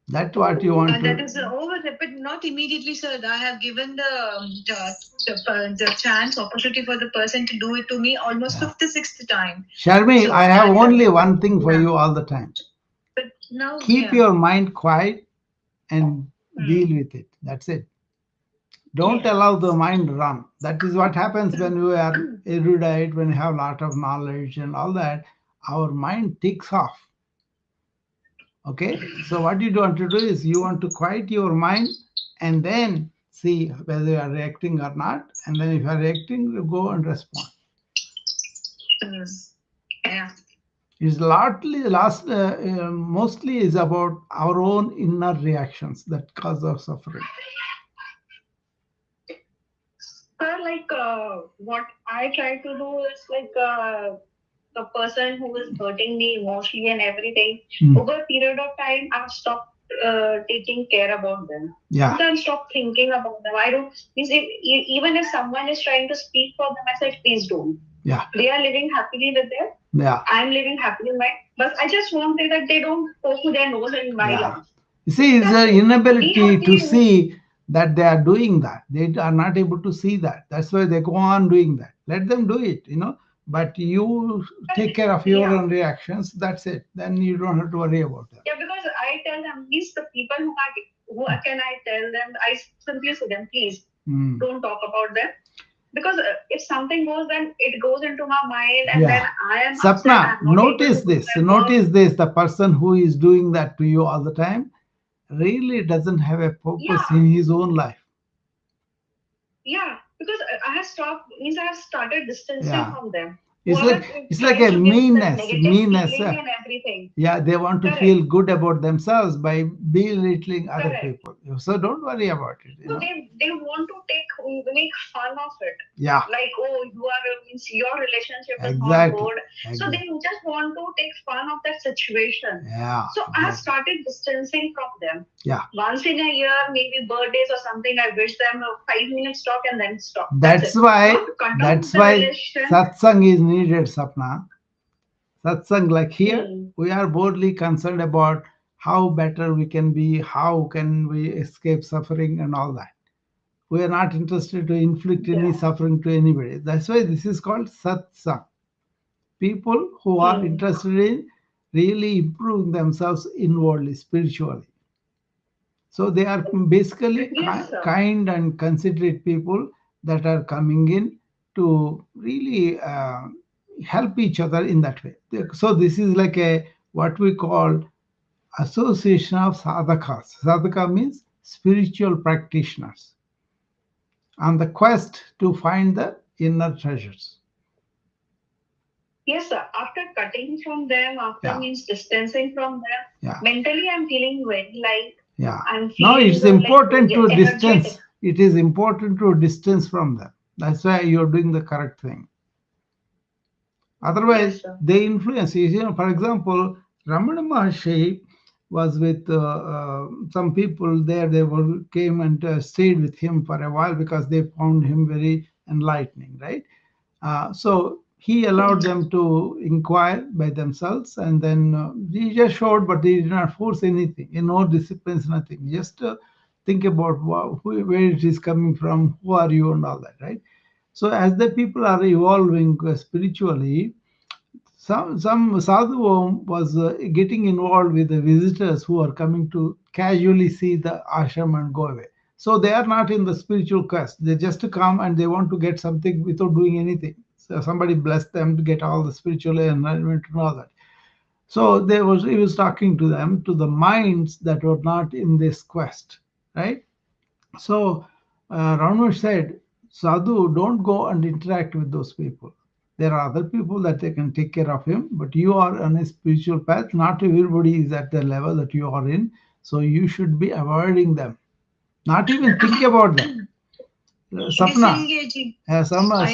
That's what you want And to. that is over, but not immediately, sir. I have given the chance, opportunity for the person to do it to me almost Yeah. fifth, sixth time. Sharmi, So I have that, only one thing for yeah. you all the time. But now, Keep yeah. your mind quiet and deal Hmm. with it. That's it. Don't Yeah. allow the mind run. That is what happens when we are erudite, when we have a lot of knowledge and all that. Our mind ticks off. Okay, so what you want to do is you want to quiet your mind and then see whether you are reacting or not, and then if you are reacting, you go and respond. Hmm. Yeah. It's mostly is about our own inner reactions that cause our suffering. Sir, like what I try to do is like the person who is hurting me emotionally and everything. Over a period of time, I've stopped taking care about them. Yeah, Then stop thinking about them. I don't. Means even if someone is trying to speak for them, I said, please don't. yeah, They are living happily with them. yeah, I'm living happily in mine. But I just want to say that they don't poke their nose in my yeah. life. You see, it's That's the it. Be inability to happy. see that they are doing that. They are not able to see that. That's why they go on doing that. Let them do it, But you take care of your Yeah. own reactions. That's it. Then you don't have to worry about that. Yeah, because I tell them, these the people who can I tell them, I simply say them, please don't talk about them. Because if something goes, then it goes into my mind, and then Yeah. I am upset. Sapna, I'm not able notice to do this. my work. Notice this. The person who is doing that to you all the time really doesn't have a purpose Yeah. in his own life. Yeah, because I have stopped, means I have started distancing Yeah. from them. It's Whoever like tries a to give that meanness, negative meanness. feeling and everything. Yeah, they want to Correct. feel good about themselves by belittling other Correct. people. So don't worry about it. So they want to make fun of it. Yeah. Like, oh, means your relationship is not Exactly. good. So they Exactly. just want to take fun of that situation. Yeah. So I have started distancing from them. Yeah. Once in a year, maybe birthdays or something, I wish them a 5 minute talk and then stop. That's it. why. Not to cut off That's the why relation. satsang is needed, Sapna. Satsang, like here, Hmm. we are boldly concerned about how better we can be, how can we escape suffering and all that. We are not interested to inflict any Yeah. suffering to anybody. That's why this is called satsang. People who are interested in really improving themselves inwardly, spiritually. So they are basically Yes, sir. kind and considerate people that are coming in to really help each other in that way. So this is like a what we call association of sadhakas. Sadhaka means spiritual practitioners on the quest to find the inner treasures. Yes, sir. After cutting from them, after Yeah. means distancing from them, Yeah. mentally I'm feeling very light. Yeah. I'm Now feeling it's important to energetic. distance. It is important to distance from them. That's why you're doing the correct thing. Otherwise, Yes, sir. they influence you. For example, Ramana Maharshi was with some people there. They came and stayed with him for a while because they found him very enlightening, right? So he allowed them to inquire by themselves, and then he just showed, but he did not force anything. No disciplines, nothing. Just think about where it is coming from, who are you, and all that, right? So as the people are evolving spiritually, some sadhu was getting involved with the visitors who are coming to casually see the ashram and go away. So they are not in the spiritual quest. They just come and they want to get something without doing anything. So somebody blessed them to get all the spiritual enlightenment and all that. So he was talking to them, to the minds that were not in this quest, right? So Ranu said, Sadhu, don't go and interact with those people. There are other people that they can take care of him, but you are on a spiritual path. Not everybody is at the level that you are in. So you should be avoiding them. Not even think about them. Sapna. Disengaging. Sapna.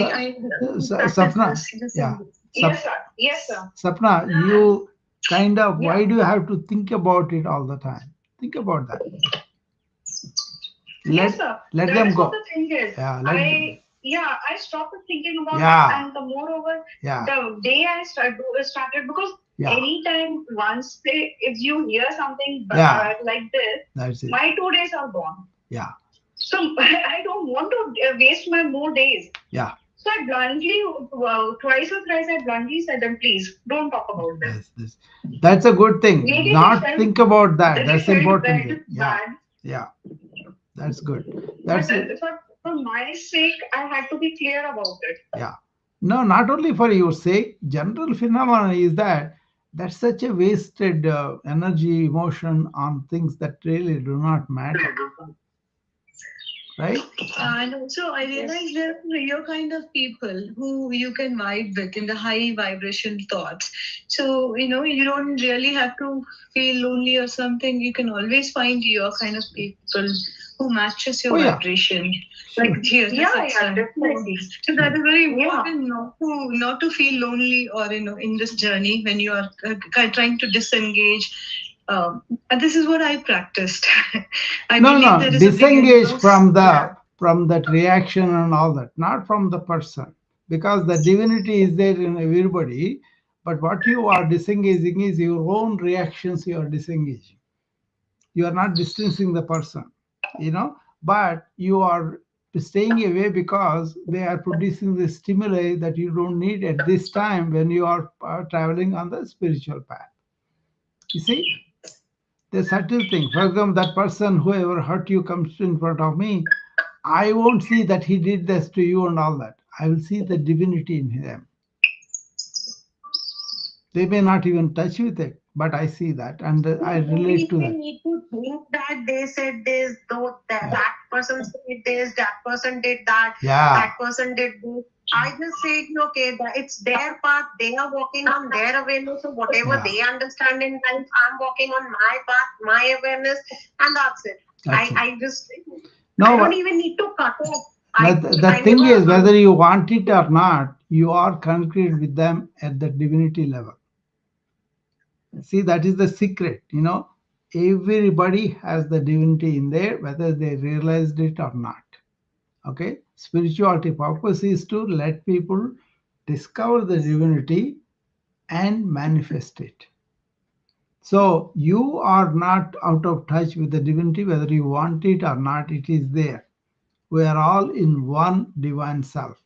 Yeah. Yes, sir. Yes, sir. Sapna, you kind of, Yeah. why do you have to think about it all the time? Think about that. Yes, sir. Let That them is go. what the thing is. Yeah, I stopped thinking about Yeah. it, and the moreover, Yeah. the day I started because Yeah. Anytime once if you hear something Yeah. like this, That's it. my 2 days are gone. Yeah. So I don't want to waste my more days. Yeah. So I bluntly, twice or thrice, I bluntly said them, please don't talk about this. That's a good thing. Maybe Not they felt think about that. they That's felt important bad, thing. Yeah. bad. Yeah. That's good. But That's it. for my sake, I had to be clear about it. Yeah. No, not only for your sake. General phenomenon is that that's such a wasted energy, emotion on things that really do not matter. Right? And also, I realized there are your kind of people who you can vibe with in the high vibration thoughts. So, you don't really have to feel lonely or something. You can always find your kind of people who matches your vibration. Sure. Like here, definitely. So that is very important not to feel lonely or in this journey when you are trying to disengage. And this is what I practiced. I believe there is disengage a big from that reaction and all that, not from the person, because the divinity is there in everybody. But what you are disengaging is your own reactions. You are disengaging. You are not distancing the person, but you are staying away because they are producing the stimuli that you don't need at this time when you are traveling on the spiritual path. You see, the subtle thing. For example, that person, whoever hurt you, comes in front of me. I won't see that he did this to you and all that. I will see the divinity in them. They may not even touch with it, but I see that and I relate to that. Need to think that they said this, though that person said this, that person did that, that person did this. I just say, okay, it's their path. They are walking on their awareness of whatever they understand in life. I'm walking on my path, my awareness, and that's it. I don't even need to cut off. The thing is, whether you want it or not, you are connected with them at the divinity level. See, that is the secret. Everybody has the divinity in there, whether they realized it or not. Okay, spirituality purpose is to let people discover the divinity and manifest it. So you are not out of touch with the divinity, whether you want it or not. It is there. We are all in one divine self.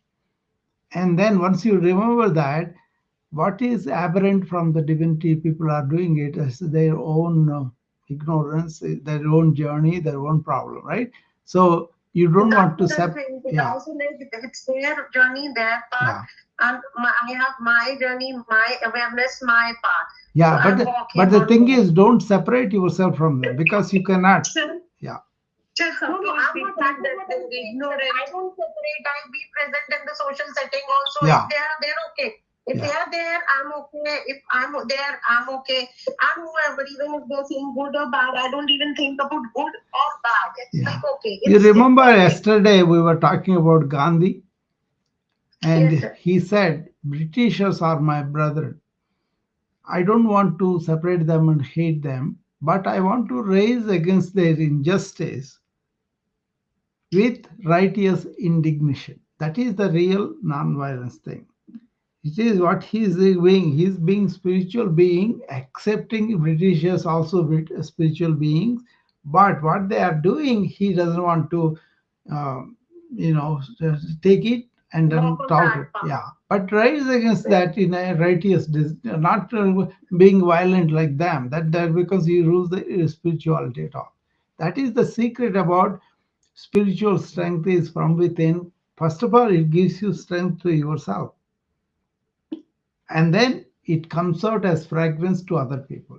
And then once you remember that, what is aberrant from the divinity, people are doing it as their own ignorance, their own journey, their own problem, right? So you don't want to separate. It's their journey, their path, and I have my journey, my awareness, my path. Yeah, so but the thing is, don't separate yourself from them because you cannot. Yeah. I'm not ignorant. I don't separate. I'll be present in the social setting also. If they are there, okay. If they are there, I'm okay. If I'm there, I'm okay. And whoever, even if they're saying good or bad, I don't even think about good or bad. It's like, okay. You remember yesterday we were talking about Gandhi? And he said, Britishers are my brethren. I don't want to separate them and hate them, but I want to raise against their injustice with righteous indignation. That is the real non-violence thing. It is what he is doing. He is being spiritual being, accepting Britishers also spiritual beings. But what they are doing, he doesn't want to, take it and then talk it. Yeah. But rise against that in a righteous, not being violent like them. That because you lose the spirituality at all. That is the secret about spiritual strength is from within. First of all, it gives you strength to yourself. And then it comes out as fragrance to other people.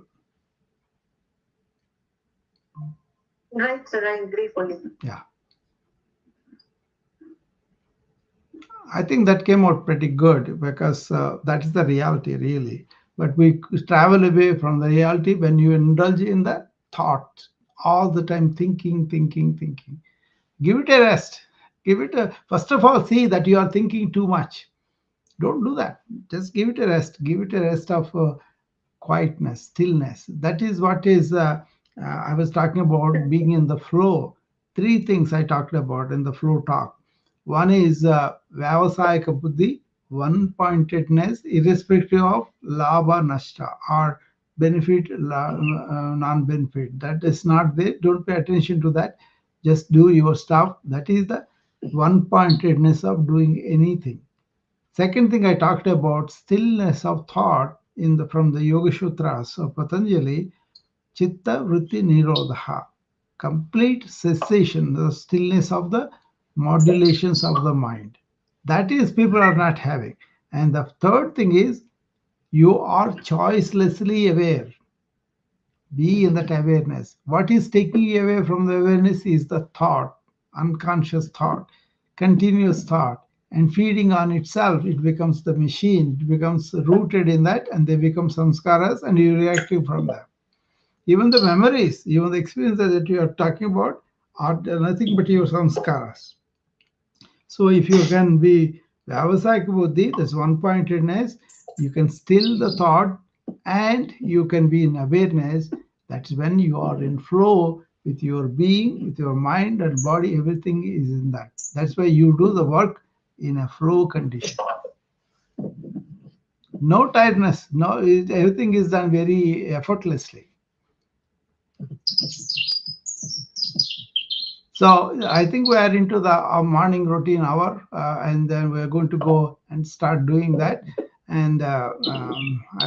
Right, sir. I agree fully. Yeah. I think that came out pretty good because that is the reality, really. But we travel away from the reality when you indulge in the thought all the time, thinking. Give it a rest. First of all, see that you are thinking too much. Don't do that. Just give it a rest. Give it a rest of quietness, stillness. That is what is, I was talking about being in the flow. Three things I talked about in the flow talk. One is Vyavasayika Buddhi, one-pointedness, irrespective of labha nashta or benefit, non-benefit. That is not there. Don't pay attention to that. Just do your stuff. That is the one-pointedness of doing anything. Second thing I talked about, stillness of thought in the from the Yoga Sutras of Patanjali, chitta vritti nirodha, complete cessation, the stillness of the modulations of the mind. That is, people are not having. And the third thing is, you are choicelessly aware. Be in that awareness. What is taking you away from the awareness is the thought, unconscious thought, continuous thought, and feeding on itself. It becomes the machine, it becomes rooted in that, and they become samskaras, and you reactive from them. Even the memories, even the experiences that you are talking about are nothing but your samskaras. So if you can be Vyavasayika Buddhi, that's one-pointedness, you can still the thought and you can be in awareness. That's when you are in flow with your being, with your mind and body, everything is in that. That's why you do the work in a flow condition. No tiredness, no, everything is done very effortlessly. So I think we are into the morning routine hour, and then we're going to go and start doing that. And I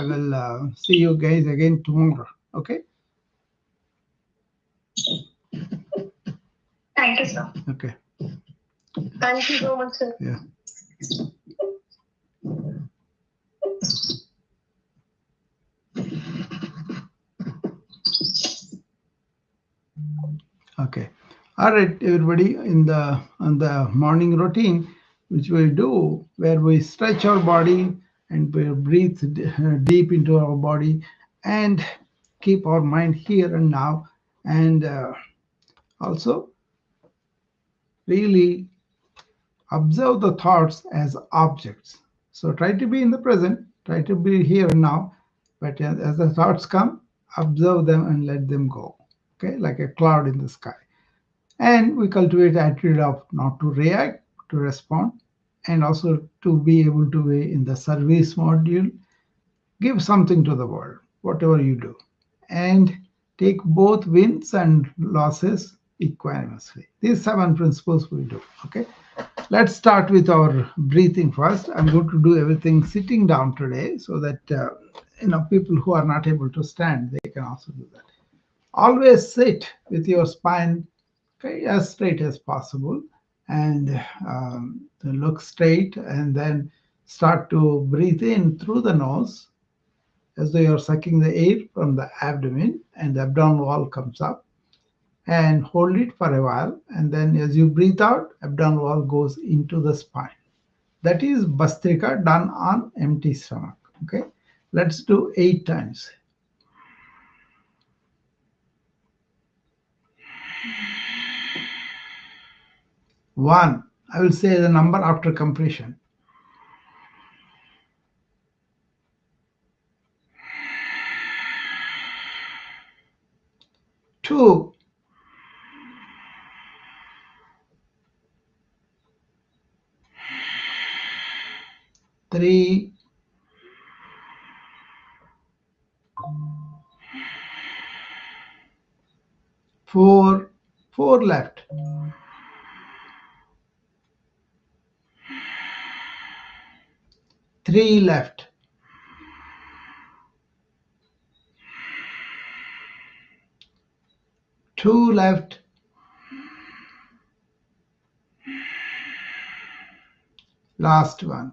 will see you guys again tomorrow. Okay. Thank you, sir. Okay. Thank you so much, sir. Yeah. Okay. All right, everybody. On the morning routine, which we do, where we stretch our body and we breathe deep into our body, and keep our mind here and now, and also really observe the thoughts as objects. So try to be in the present, try to be here and now, but as the thoughts come, observe them and let them go. Okay, like a cloud in the sky. And we cultivate the attitude of not to react, to respond, and also to be able to be in the service module, give something to the world, whatever you do, and take both wins and losses equanimously. These 7 principles we do. Okay. Let's start with our breathing first. I'm going to do everything sitting down today so that people who are not able to stand, they can also do that. Always sit with your spine as straight as possible, and look straight, and then start to breathe in through the nose as though you're sucking the air from the abdomen, and the abdominal wall comes up, and hold it for a while, and then as you breathe out, abdominal wall goes into the spine. That is Bastrika done on empty stomach. Okay, let's do 8 times. 1, I will say the number after completion. 2, 3, 4, 4 left. 3 left. 2 left. Last one.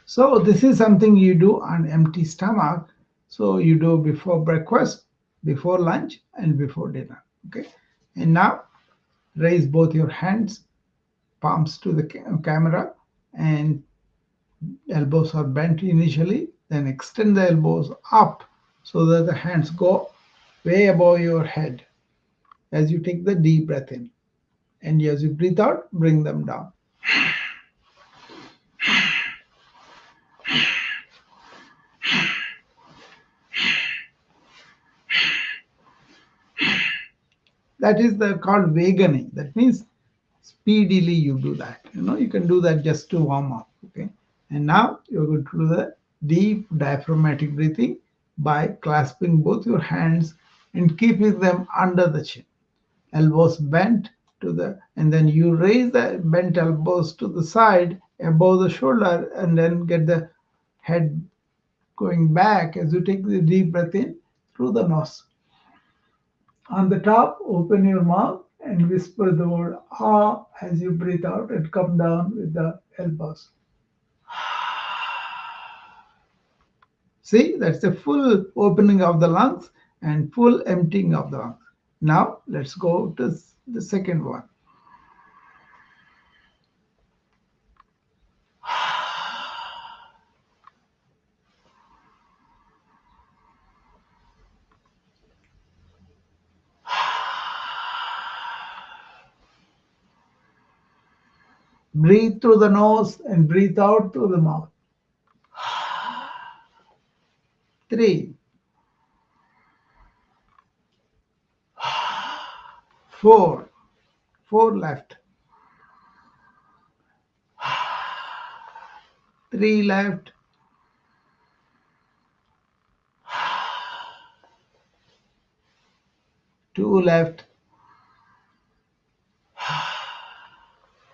So this is something you do on empty stomach. So you do before breakfast, before lunch, and before dinner. Okay. And now raise both your hands, palms to the camera, and elbows are bent initially. Then extend the elbows up so that the hands go way above your head as you take the deep breath in. And as you breathe out, bring them down. That is called Vegani. That means speedily you do that. You can do that just to warm up. Okay. And now you're going to do the deep diaphragmatic breathing by clasping both your hands and keeping them under the chin, elbows bent to the, and then you raise the bent elbows to the side above the shoulder, and then get the head going back as you take the deep breath in through the nose. On the top, open your mouth and whisper the word ah as you breathe out, and come down with the elbows. See, that's the full opening of the lungs and full emptying of the lungs. Now, let's go to the second one. Breathe through the nose and breathe out through the mouth. 3, 4, 4 left, 3 left, 2 left,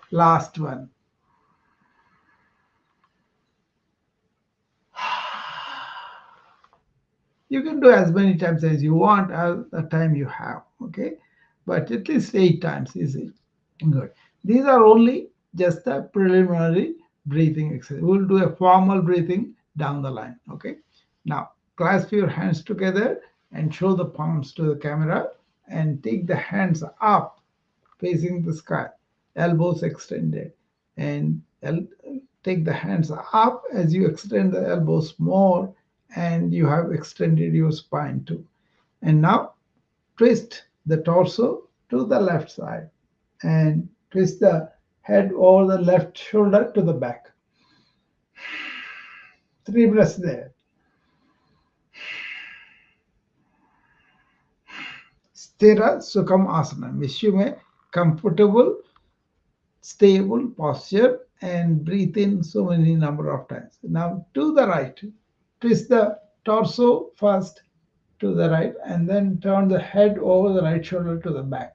last one. You can do as many times as you want as the time you have, okay? But at least 8 times is it. Good. These are only just the preliminary breathing exercise. We'll do a formal breathing down the line, okay? Now, clasp your hands together and show the palms to the camera, and take the hands up facing the sky, elbows extended, and take the hands up as you extend the elbows more, and you have extended your spine too. And now twist the torso to the left side and twist the head over the left shoulder to the back. 3 breaths there. Sthira Sukham Asana. Wish you a comfortable, stable posture, and breathe in so many number of times. Now to the right. Twist the torso first to the right, and then turn the head over the right shoulder to the back.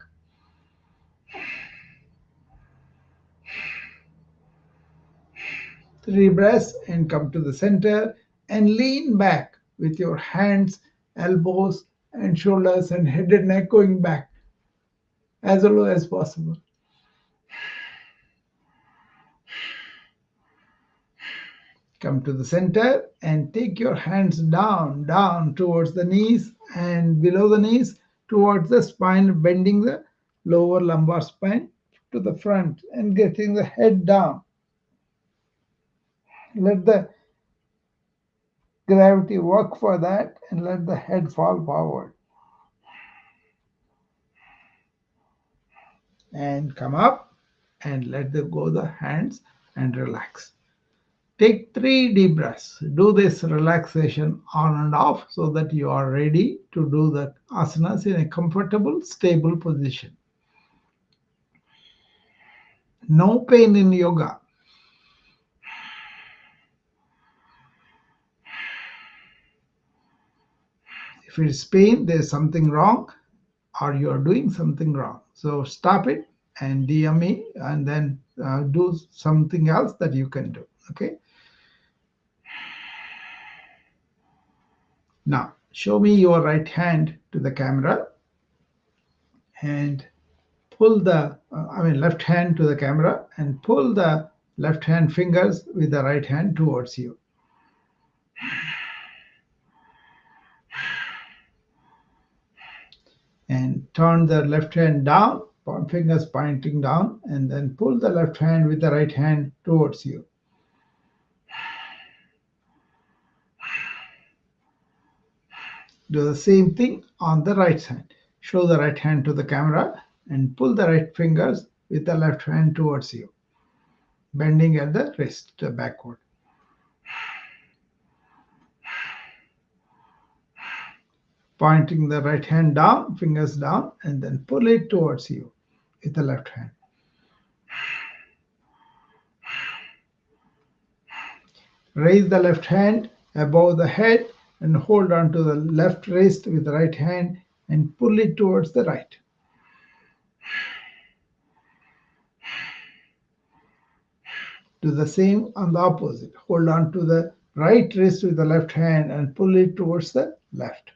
Three breaths, and come to the center and lean back with your hands, elbows, and shoulders and head and neck going back as low as possible. Come to the center and take your hands down towards the knees and below the knees towards the spine, bending the lower lumbar spine to the front and getting the head down. Let the gravity work for that, and let the head fall forward. And come up and let go the hands and relax. Take 3 deep breaths. Do this relaxation on and off so that you are ready to do the asanas in a comfortable, stable position. No pain in yoga. If it's pain, there's something wrong, or you are doing something wrong. So stop it and DM me, and then do something else that you can do. Okay. Now, show me your right hand to the camera and pull the, left hand to the camera and pull the left hand fingers with the right hand towards you. And turn the left hand down, fingers pointing down, and then pull the left hand with the right hand towards you. Do the same thing on the right side. Show the right hand to the camera and pull the right fingers with the left hand towards you, bending at the wrist backward. Pointing the right hand down, fingers down, and then pull it towards you with the left hand. Raise the left hand above the head and hold on to the left wrist with the right hand and pull it towards the right. Do the same on the opposite. Hold on to the right wrist with the left hand and pull it towards the left.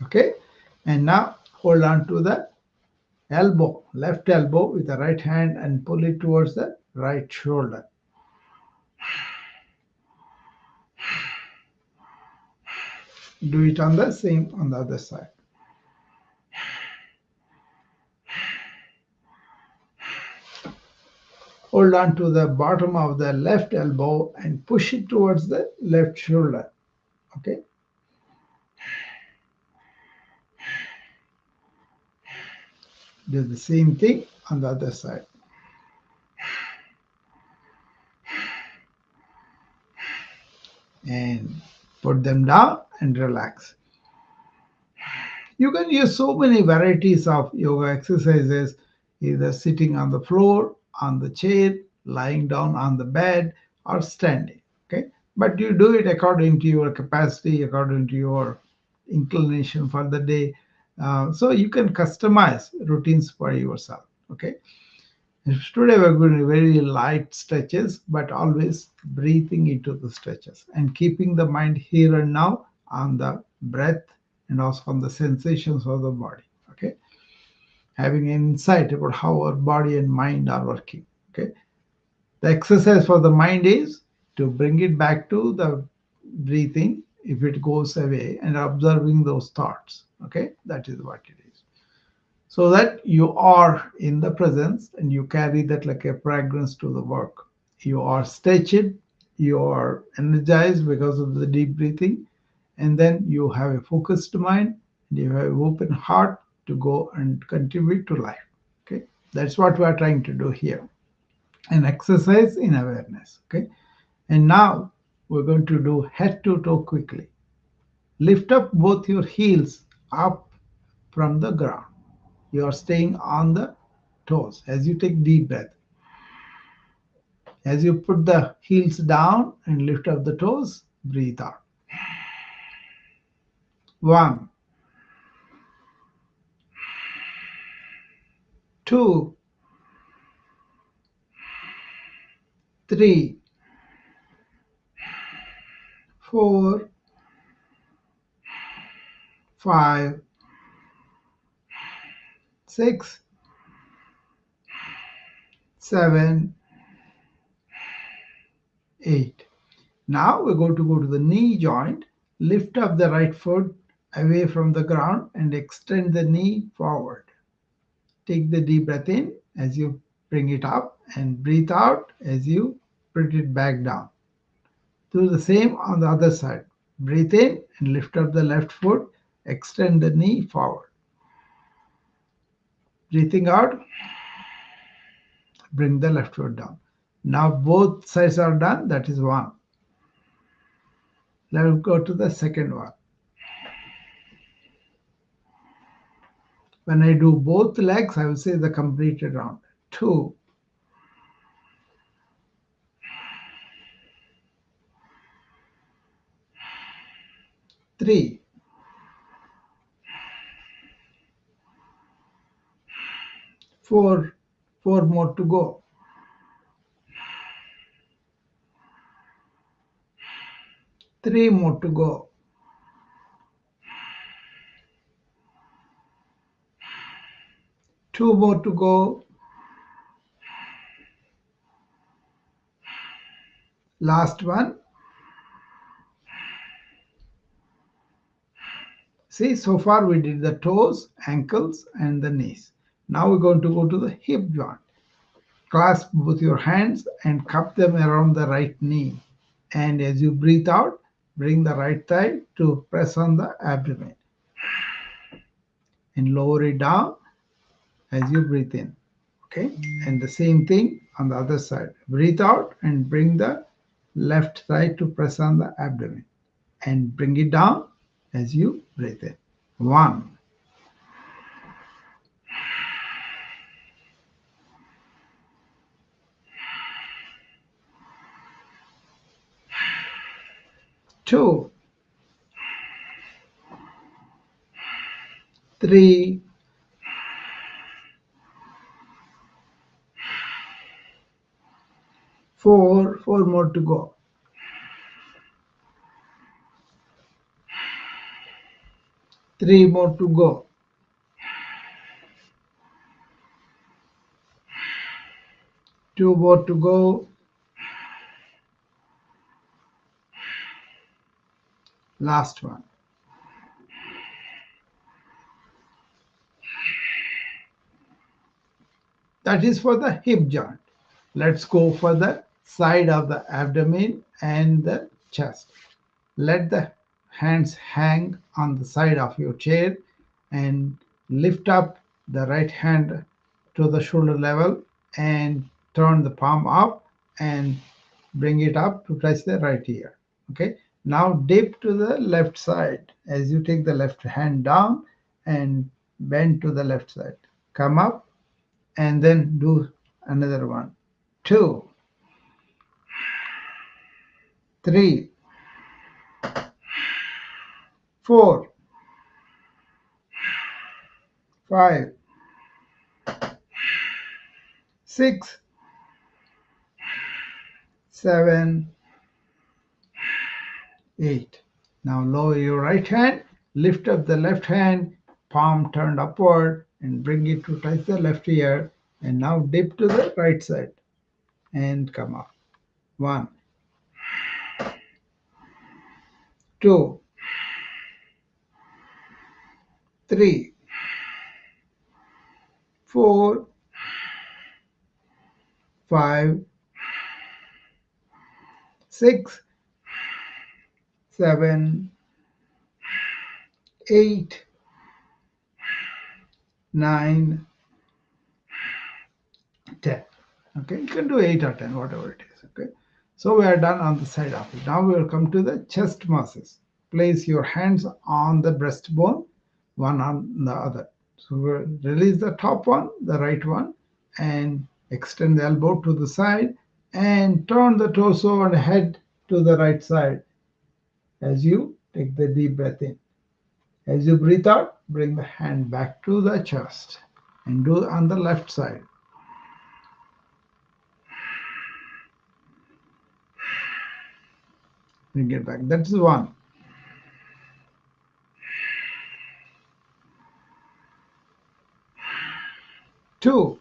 Okay, and now hold on to the elbow, left elbow with the right hand and pull it towards the right shoulder. Do it on the same on the other side. Hold on to the bottom of the left elbow and push it towards the left shoulder. Okay. Do the same thing on the other side. And put them down and relax. You can use so many varieties of yoga exercises, either sitting on the floor, on the chair, lying down on the bed, or standing. Okay, but you do it according to your capacity, according to your inclination for the day. So you can customize routines for yourself. Okay. Today we're going to do very light stretches, but always breathing into the stretches and keeping the mind here and now on the breath and also on the sensations of the body. Okay, having an insight about how our body and mind are working. Okay, the exercise for the mind is to bring it back to the breathing if it goes away and observing those thoughts. Okay, that is what it is. So that you are in the presence and you carry that like a fragrance to the work. You are stretched, you are energized because of the deep breathing, and then you have a focused mind and you have an open heart to go and contribute to life. Okay, that's what we are trying to do here, an exercise in awareness. Okay, and now we're going to do head to toe quickly. Lift up both your heels up from the ground. You are staying on the toes as you take deep breath. As you put the heels down and lift up the toes, breathe out. 1, 2, 3, 4, 5, 6, 7, 8. Now we're going to go to the knee joint, lift up the right foot away from the ground and extend the knee forward. Take the deep breath in as you bring it up and breathe out as you put it back down. Do the same on the other side. Breathe in and lift up the left foot, extend the knee forward. Breathing out, bring the left foot down. Now both sides are done, that is 1. Let's go to the second one. When I do both legs, I will say the completed round. 2, 3, 4, 4 more to go. 3 more to go. 2 more to go. Last one. See, so far we did the toes, ankles, and the knees. Now we're going to go to the hip joint. Clasp both your hands and cup them around the right knee. And as you breathe out, bring the right thigh to press on the abdomen. And lower it down as you breathe in. Okay, and the same thing on the other side. Breathe out and bring the left thigh to press on the abdomen. And bring it down as you breathe in. 1, 2, 3, 4, 4 more to go. 3 more to go. 2 more to go. Last one. That is for the hip joint. Let's go for the side of the abdomen and the chest. Let the hands hang on the side of your chair and lift up the right hand to the shoulder level and turn the palm up and bring it up to touch the right ear. Okay. Now dip to the left side as you take the left hand down and bend to the left side. Come up and then do another one. 2, 3, 4, 5, 6, 7, 8. Now lower your right hand, lift up the left hand, palm turned upward, and bring it to touch the left ear. And now dip to the right side and come up. 1, 2, 3, 4, 5, 6, 7, 8, 9, 10. Okay, you can do 8 or 10, whatever it is. Okay, so we are done on the side of it. Now we will come to the chest muscles. Place your hands on the breastbone, one on the other. So we'll release the top one, the right one, and extend the elbow to the side and turn the torso and head to the right side as you take the deep breath in. As you breathe out, bring the hand back to the chest and do on the left side. Bring it back. That's 1. 2,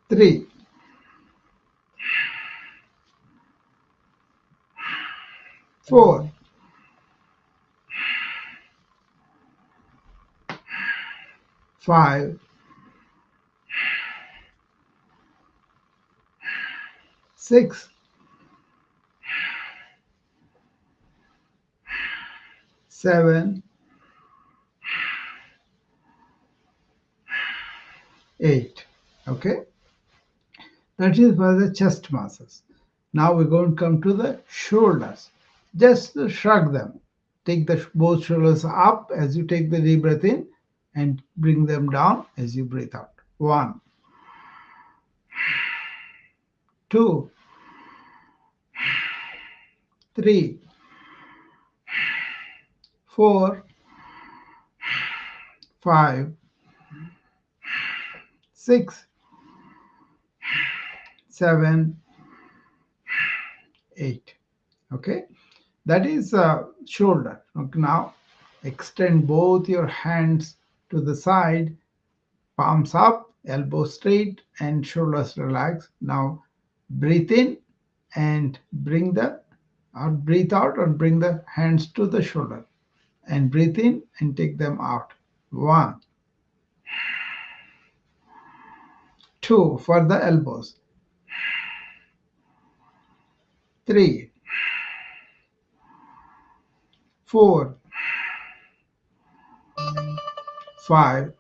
3, 4, 5, 6, 7, 8. Okay, that is for the chest muscles. Now we're going to come to the shoulders. Just shrug them. Take the both shoulders up as you take the deep breath in and bring them down as you breathe out. 1, 2, 3, 4, 5, 6, 7, 8. Okay, that is shoulder. Okay, now extend both your hands to the side, palms up, elbows straight, and shoulders relaxed. Now breathe in and bring the or breathe out and bring the hands to the shoulder and breathe in and take them out. 1, 2 for the elbows. 3, 4, 5,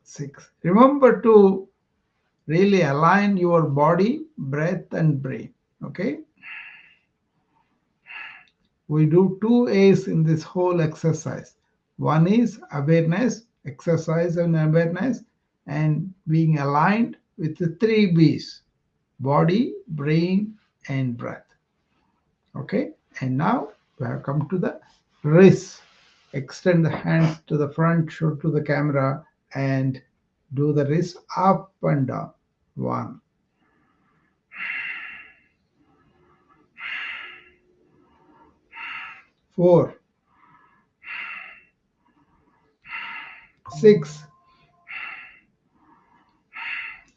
6. Remember to really align your body, breath, and brain. Okay. We do 2 A's in this whole exercise. One is awareness, exercise and awareness, and being aligned with the three B's: body, brain, and breath. Okay, and now we have come to the wrist. Extend the hands to the front, show to the camera, and do the wrist up and down. One, 4, 6,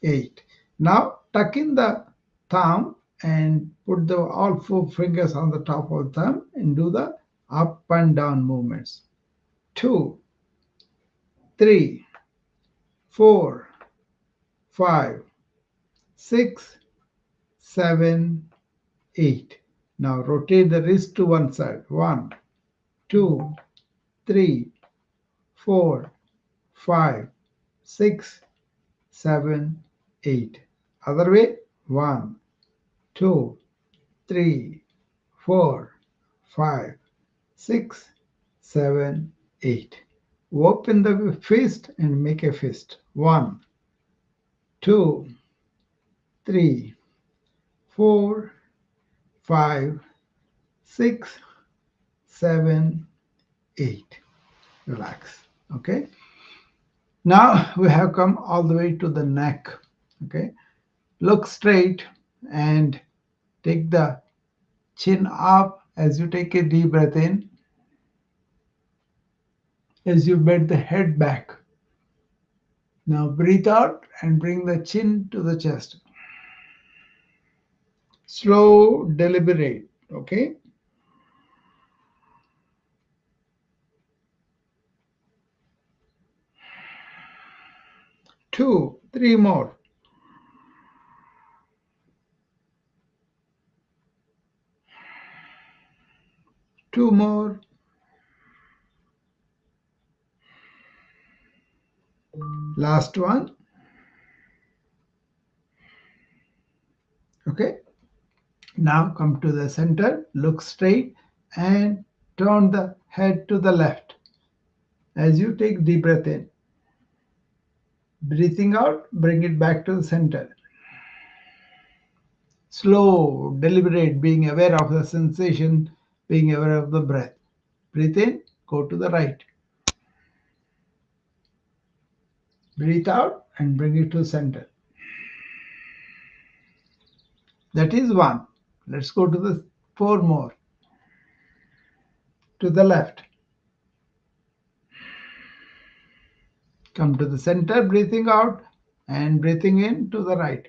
8. Now tuck in the thumb and put the all four fingers on the top of the thumb and do the up and down movements. 2, 3, 4, 5, 6, 7, 8. Now rotate the wrist to one side. 1, 2, 3, 4, 5, 6, 7, 8. Other way. 1, 2, 3, 4, 5, 6, 7, 8. Open the fist and make a fist. 1, 2, 3, 4, 5, 6, 7, 8. Relax. Okay. Now we have come all the way to the neck. Okay. Look straight and take the chin up as you take a deep breath in. As you bend the head back. Now breathe out and bring the chin to the chest. Slow, deliberate. Okay. 2, 3 more. 2 more. Last one. Okay. Now come to the center, look straight and turn the head to the left as you take deep breath in. Breathing out, bring it back to the center. Slow, deliberate, being aware of the sensation, being aware of the breath. Breathe in, go to the right. Breathe out and bring it to center. That is 1. Let's go to the 4 more. To the left. Come to the center, breathing out and breathing in to the right.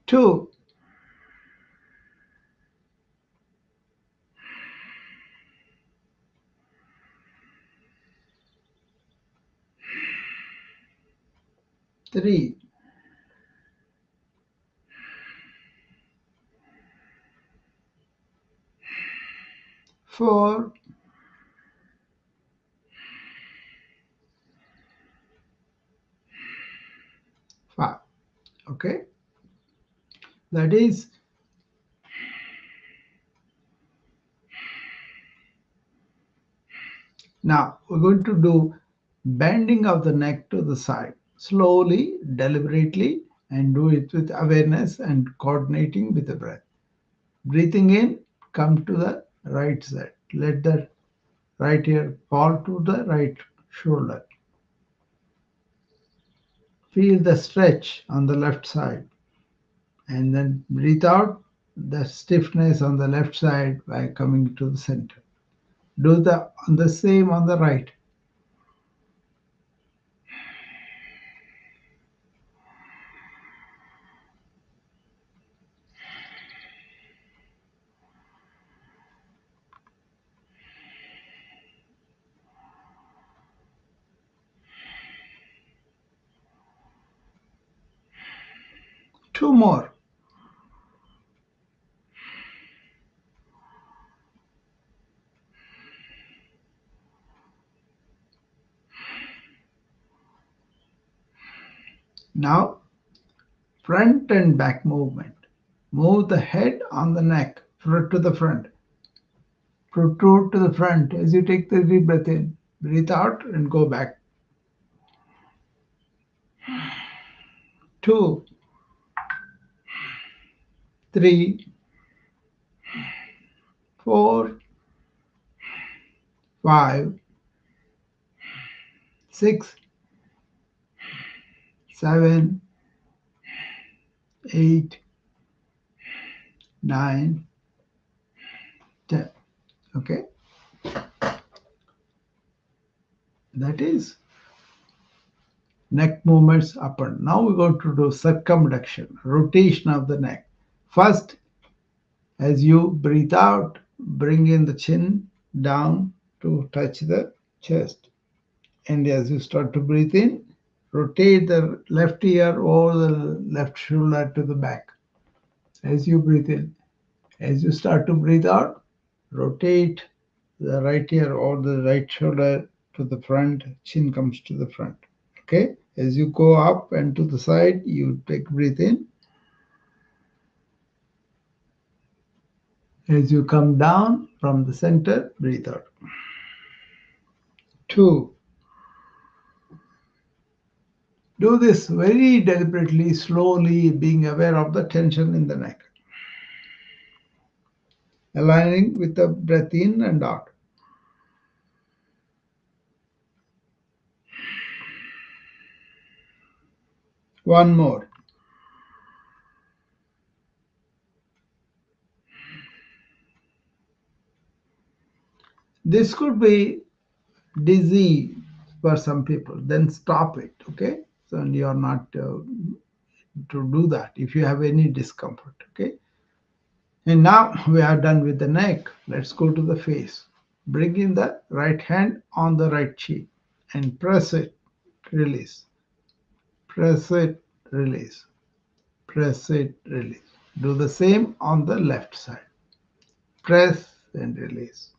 2. 3. 4. 5. Okay. That is now we're going to do bending of the neck to the side. Slowly, deliberately, and do it with awareness and coordinating with the breath. Breathing in, come to the right side. Let the right ear fall to the right shoulder. Feel the stretch on the left side. And then breathe out the stiffness on the left side by coming to the center. Do the same on the right. Two more. Now, front and back movement. Move the head on the neck, to the front. Protrude to the front as you take the deep breath in. Breathe out and go back. 2, 3, 4, 5, 6, 7, 8, 9, 10. Okay, that is neck movements up and now we're going to do circumduction, rotation of the neck. First, as you breathe out, bring in the chin down to touch the chest. And as you start to breathe in, rotate the left ear over the left shoulder to the back. As you breathe in, as you start to breathe out, rotate the right ear or the right shoulder to the front, chin comes to the front. Okay, as you go up and to the side, you take breathe in. As you come down from the center, breathe out. 2. Do this very deliberately, slowly, being aware of the tension in the neck. Aligning with the breath in and out. One more. This could be dizzy for some people, then stop it, okay? So you're not to do that if you have any discomfort, okay? And now we are done with the neck. Let's go to the face. Bring in the right hand on the right cheek and press it, release. Press it, release. Press it, release. Do the same on the left side. Press and release.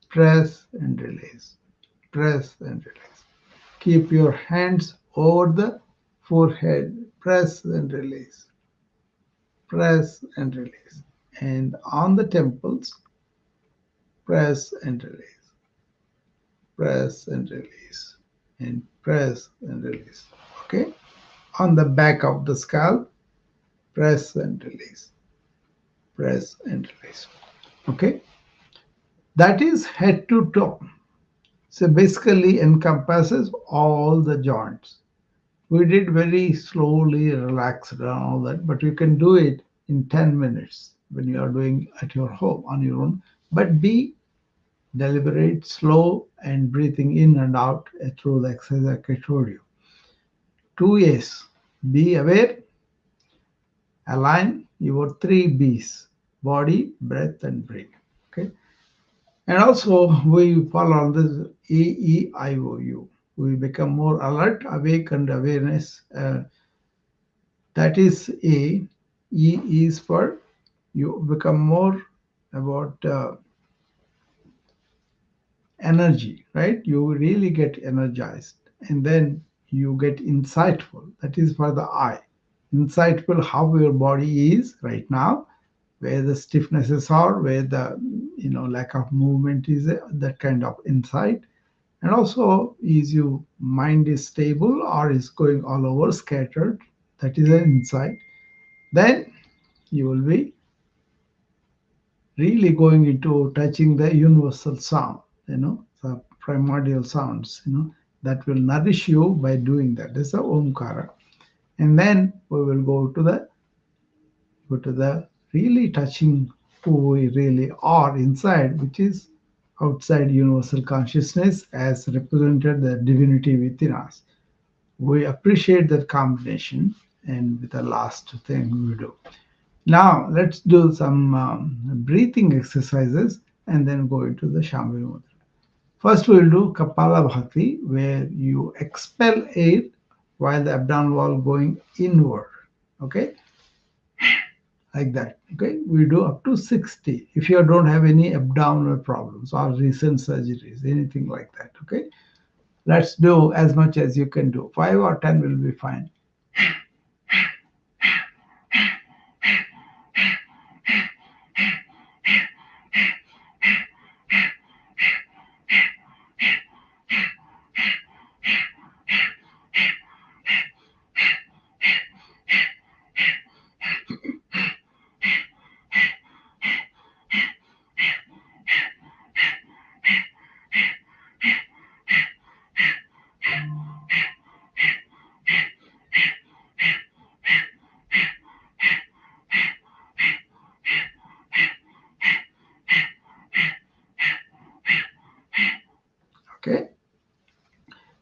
Press and release. Press and release. Keep your hands over the forehead. Press and release. Press and release. And on the temples, press and release. Press and release. And press and release. Okay? On the back of the scalp, press and release. Press and release. Okay? That is head to toe. So basically encompasses all the joints. We did very slowly, relaxed and all that, but you can do it in 10 minutes when you are doing at your home on your own. But be deliberate, slow, and breathing in and out through the exercise like I told you. 2 A's. Be aware, align your 3 B's: body, breath, and brain. Okay. And also, we follow on this AEIOU. We become more alert, awake, and awareness. That is A. E is for you become more about energy, right? You really get energized. And then you get insightful. That is for the I. Insightful how your body is right now, where the stiffnesses are, where the lack of movement is, that kind of insight. And also, is your mind is stable or is going all over scattered? That is an insight. Then you will be really going into touching the universal sound, the primordial sounds, that will nourish you by doing that. This is the Omkara. And then we will go to the really touching who we really are inside, which is outside universal consciousness as represented the divinity within us. We appreciate that combination, and with the last thing we do. Now let's do some breathing exercises and then go into the Shambhavi Mudra. First we'll do Kapala Bhakti, where you expel air while the abdominal wall going inward. Okay, like that. Okay, we do up to 60 if you don't have any abdominal problems or recent surgeries, anything like that. Okay, let's do as much as you can do. 5 or 10 will be fine.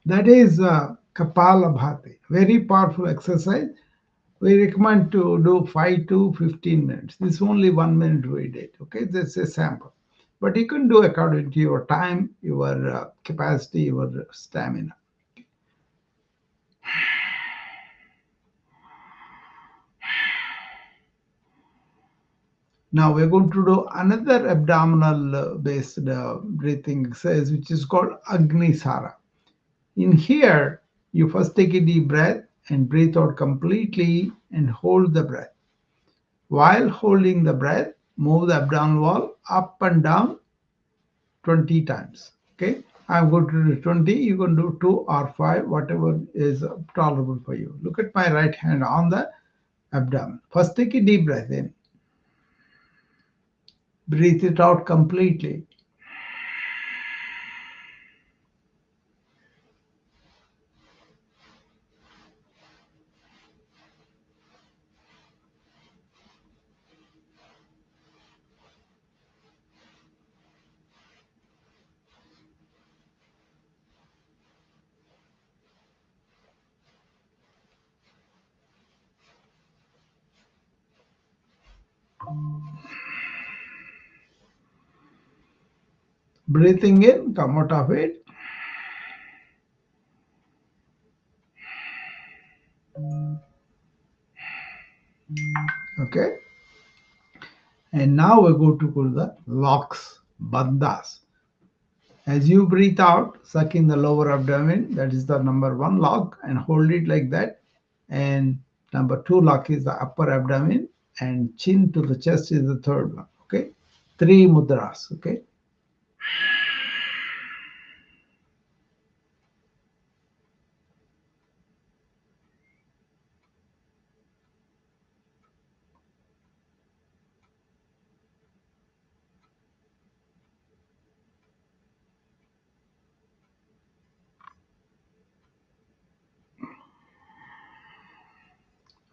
That is Kapalabhati, very powerful exercise. We recommend to do 5 to 15 minutes. This is only 1 minute we did. Okay, that's a sample. But you can do according to your time, your capacity, your stamina. Now we're going to do another abdominal based breathing exercise, which is called Agnisara. In here, you first take a deep breath and breathe out completely and hold the breath. While holding the breath, move the abdominal wall up and down 20 times. Okay, I'm going to do 20. You can do 2 or 5, whatever is tolerable for you. Look at my right hand on the abdomen. First, take a deep breath in, breathe it out completely. Breathing in, come out of it. Okay, and now we go to the locks, bandhas. As you breathe out, suck in the lower abdomen, that is the number one lock, and hold it like that. And number two lock is the upper abdomen, and chin to the chest is the third one. Okay, three mudras. Okay,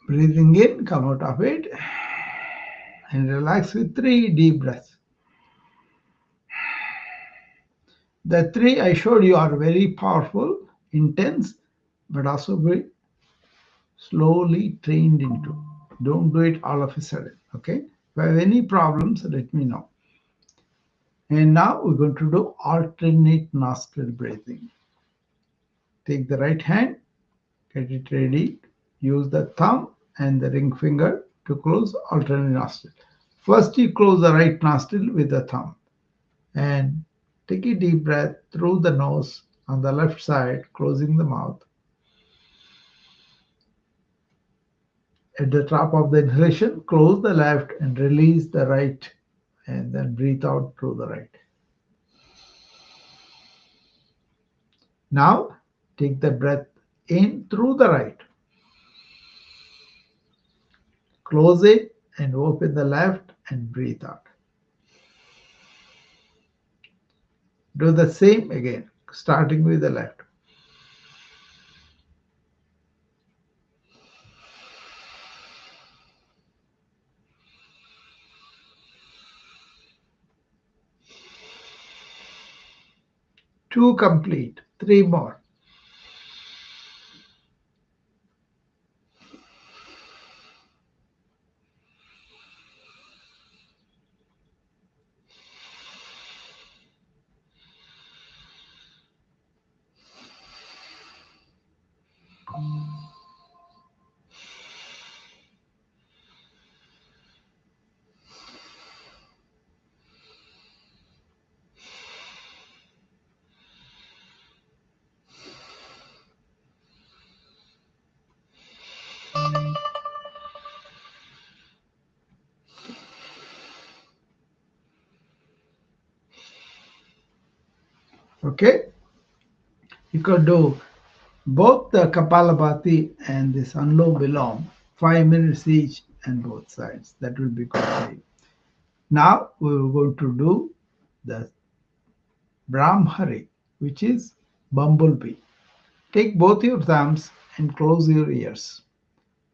breathing in, come out of it, and relax with three deep breaths. The three I showed you are very powerful, intense, but also very slowly trained into. Don't do it all of a sudden. Okay. If you have any problems, let me know. And now we're going to do alternate nostril breathing. Take the right hand, get it ready. Use the thumb and the ring finger to close alternate nostril. First, you close the right nostril with the thumb and take a deep breath through the nose on the left side, closing the mouth. At the top of the inhalation, close the left and release the right, and then breathe out through the right. Now, take the breath in through the right. Close it and open the left and breathe out. Do the same again, starting with the left. Two complete, three more. Okay, you could do both the Kapalabhati and this Anlom Vilom, 5 minutes each and both sides. That will be good for you. Now we are going to do the Brahmari, which is bumblebee. Take both your thumbs and close your ears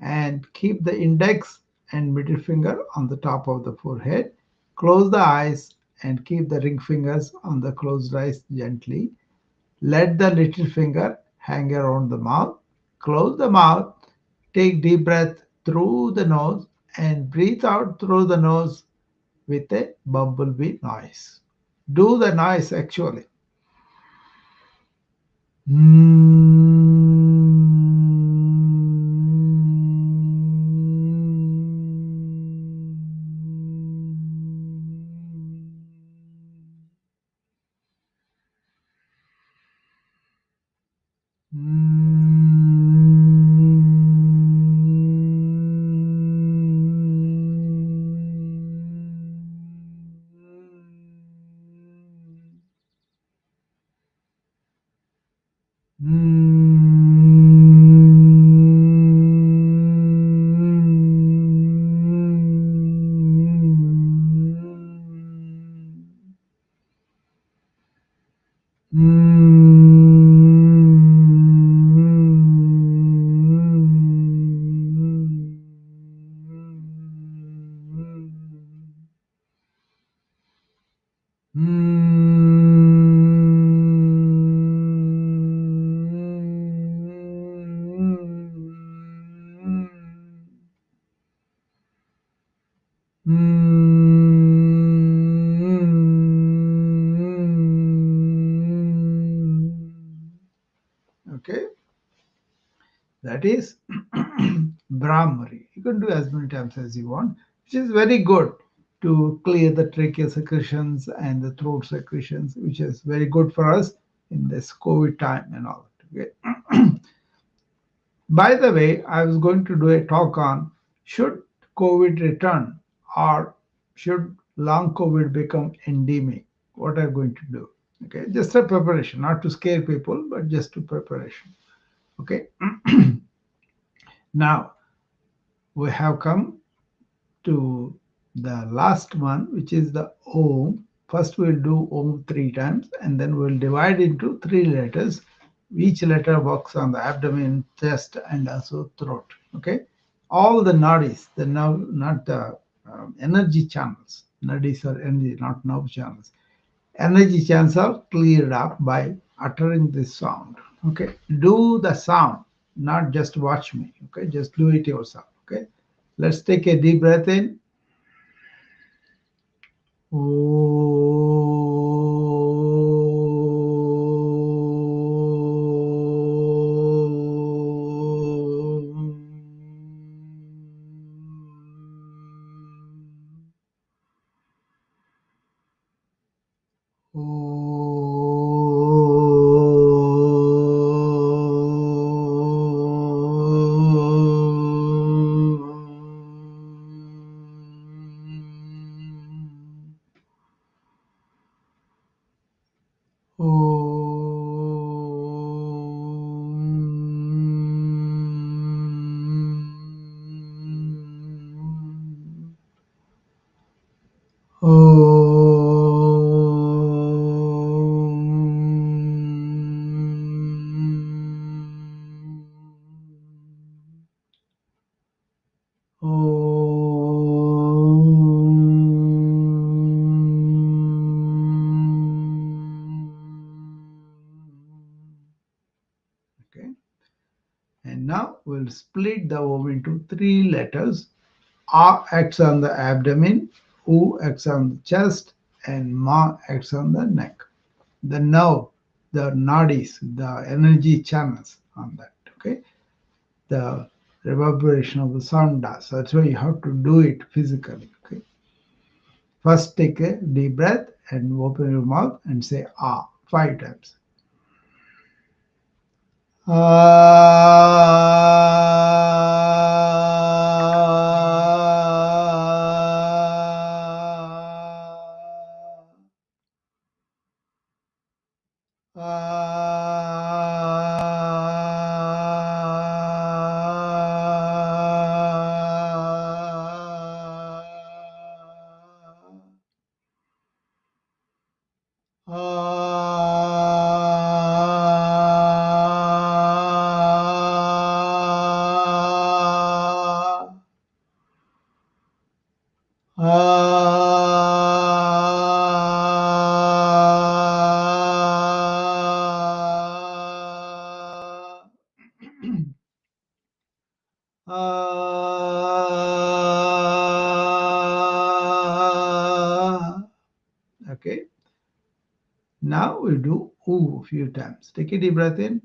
and keep the index and middle finger on the top of the forehead. Close the eyes and keep the ring fingers on the closed eyes gently. Let the little finger hang around the mouth. Close the mouth, take deep breath through the nose and breathe out through the nose with a bumblebee noise. Do the noise actually. Okay, that is Brahmari. You can do as many times as you want, which is very good to clear the trachea secretions and the throat secretions, which is very good for us in this COVID time and all. Okay. By the way, I was going to do a talk on should COVID return or should long COVID become endemic? What are you going to do? Okay, just a preparation, not to scare people, but just to preparation. Okay. Now we have come to the last one, which is the Om. First, we'll do Om 3 times, and then we'll divide into 3 letters. Each letter works on the abdomen, chest, and also throat. Okay, all the nadis, the nerve, not the energy channels. Nadis are energy, not nerve channels. Energy channels are cleared up by uttering this sound. Okay, do the sound, not just watch me. Okay, just do it yourself. Okay, let's take a deep breath in. Okay, and now we'll split the Om into 3 letters. A acts on the abdomen, U acts on the chest, and Ma acts on the neck. The nerve, the nadis, the energy channels on that. Okay, the reverberation of the sound does. That's why you have to do it physically. Okay, first take a deep breath and open your mouth and say Ah 5 times. Okay. Now we do ooh a few times. Take a deep breath in.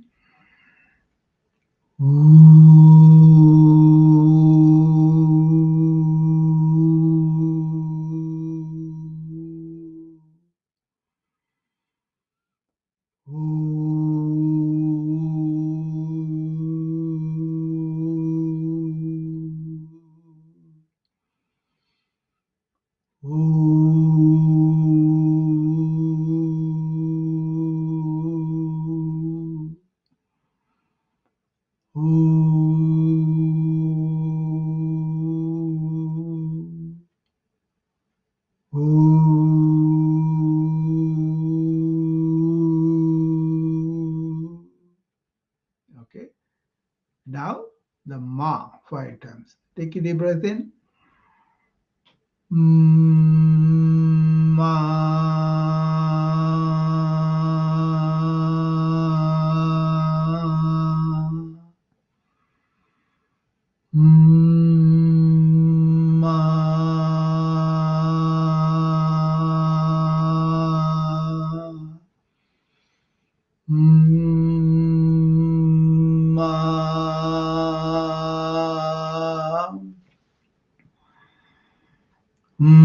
Okay. Now the ma 5 times. Take a deep breath in. Ma. Ma. Ma. Ma. Ma.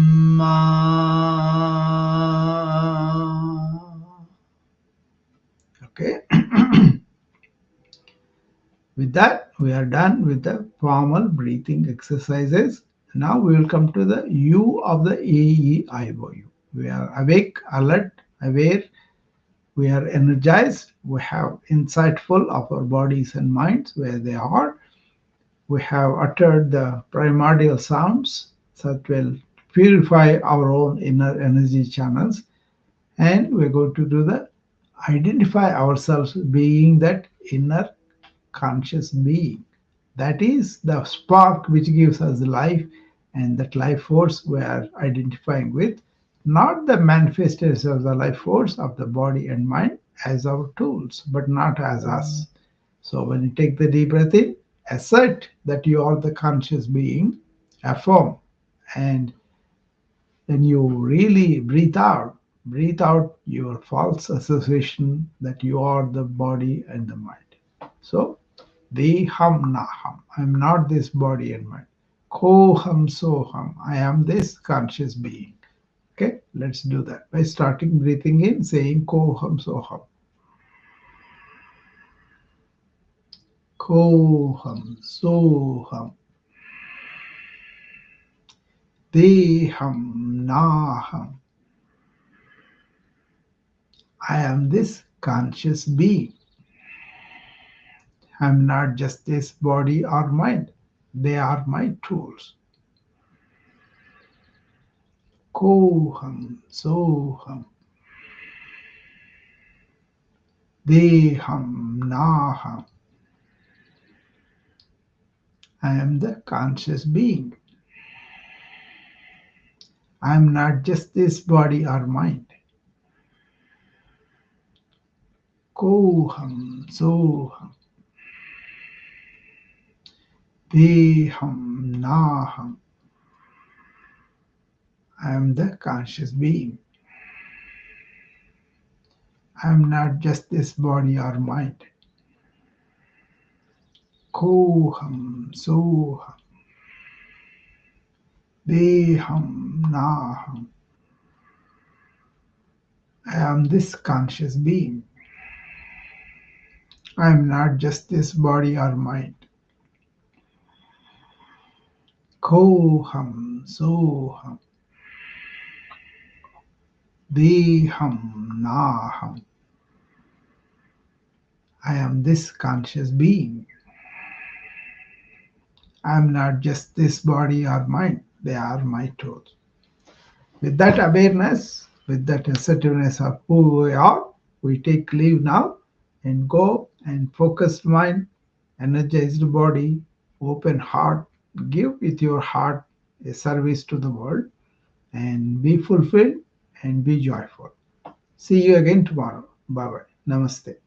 Ma. Okay. With that, we are done with the formal breathing exercises. Now we will come to the U of the AEIOU. We are awake, alert, aware. We are energized. We have insightful of our bodies and minds where they are. We have uttered the primordial sounds that will purify our own inner energy channels. And we're going to do the identify ourselves being that inner conscious being. That is the spark which gives us life, and that life force we are identifying with, not the manifestation of the life force of the body and mind as our tools, but not as us. So when you take the deep breath in, assert that you are the conscious being, affirm, and then you really breathe out your false association that you are the body and the mind. So Deham naham. I am not this body and mind. Koham soham. I am this conscious being. Okay, let's do that by starting breathing in, saying Koham soham. Koham soham. Deham naham. I am this conscious being. I am not just this body or mind. They are my tools. Koham soham. Deham naham. I am the conscious being. I am not just this body or mind. Koham soham. Deham naham. I am the conscious being. I am not just this body or mind. Koham soham. Deham naham. I am this conscious being. I am not just this body or mind. Koham soham. Deham naham. I am this conscious being. I am not just this body or mind. They are my tools. With that awareness, with that assertiveness of who we are, we take leave now and go and focused mind, energized body, open heart, give with your heart a service to the world. and be fulfilled and be joyful. See you again tomorrow. Bye bye. Namaste.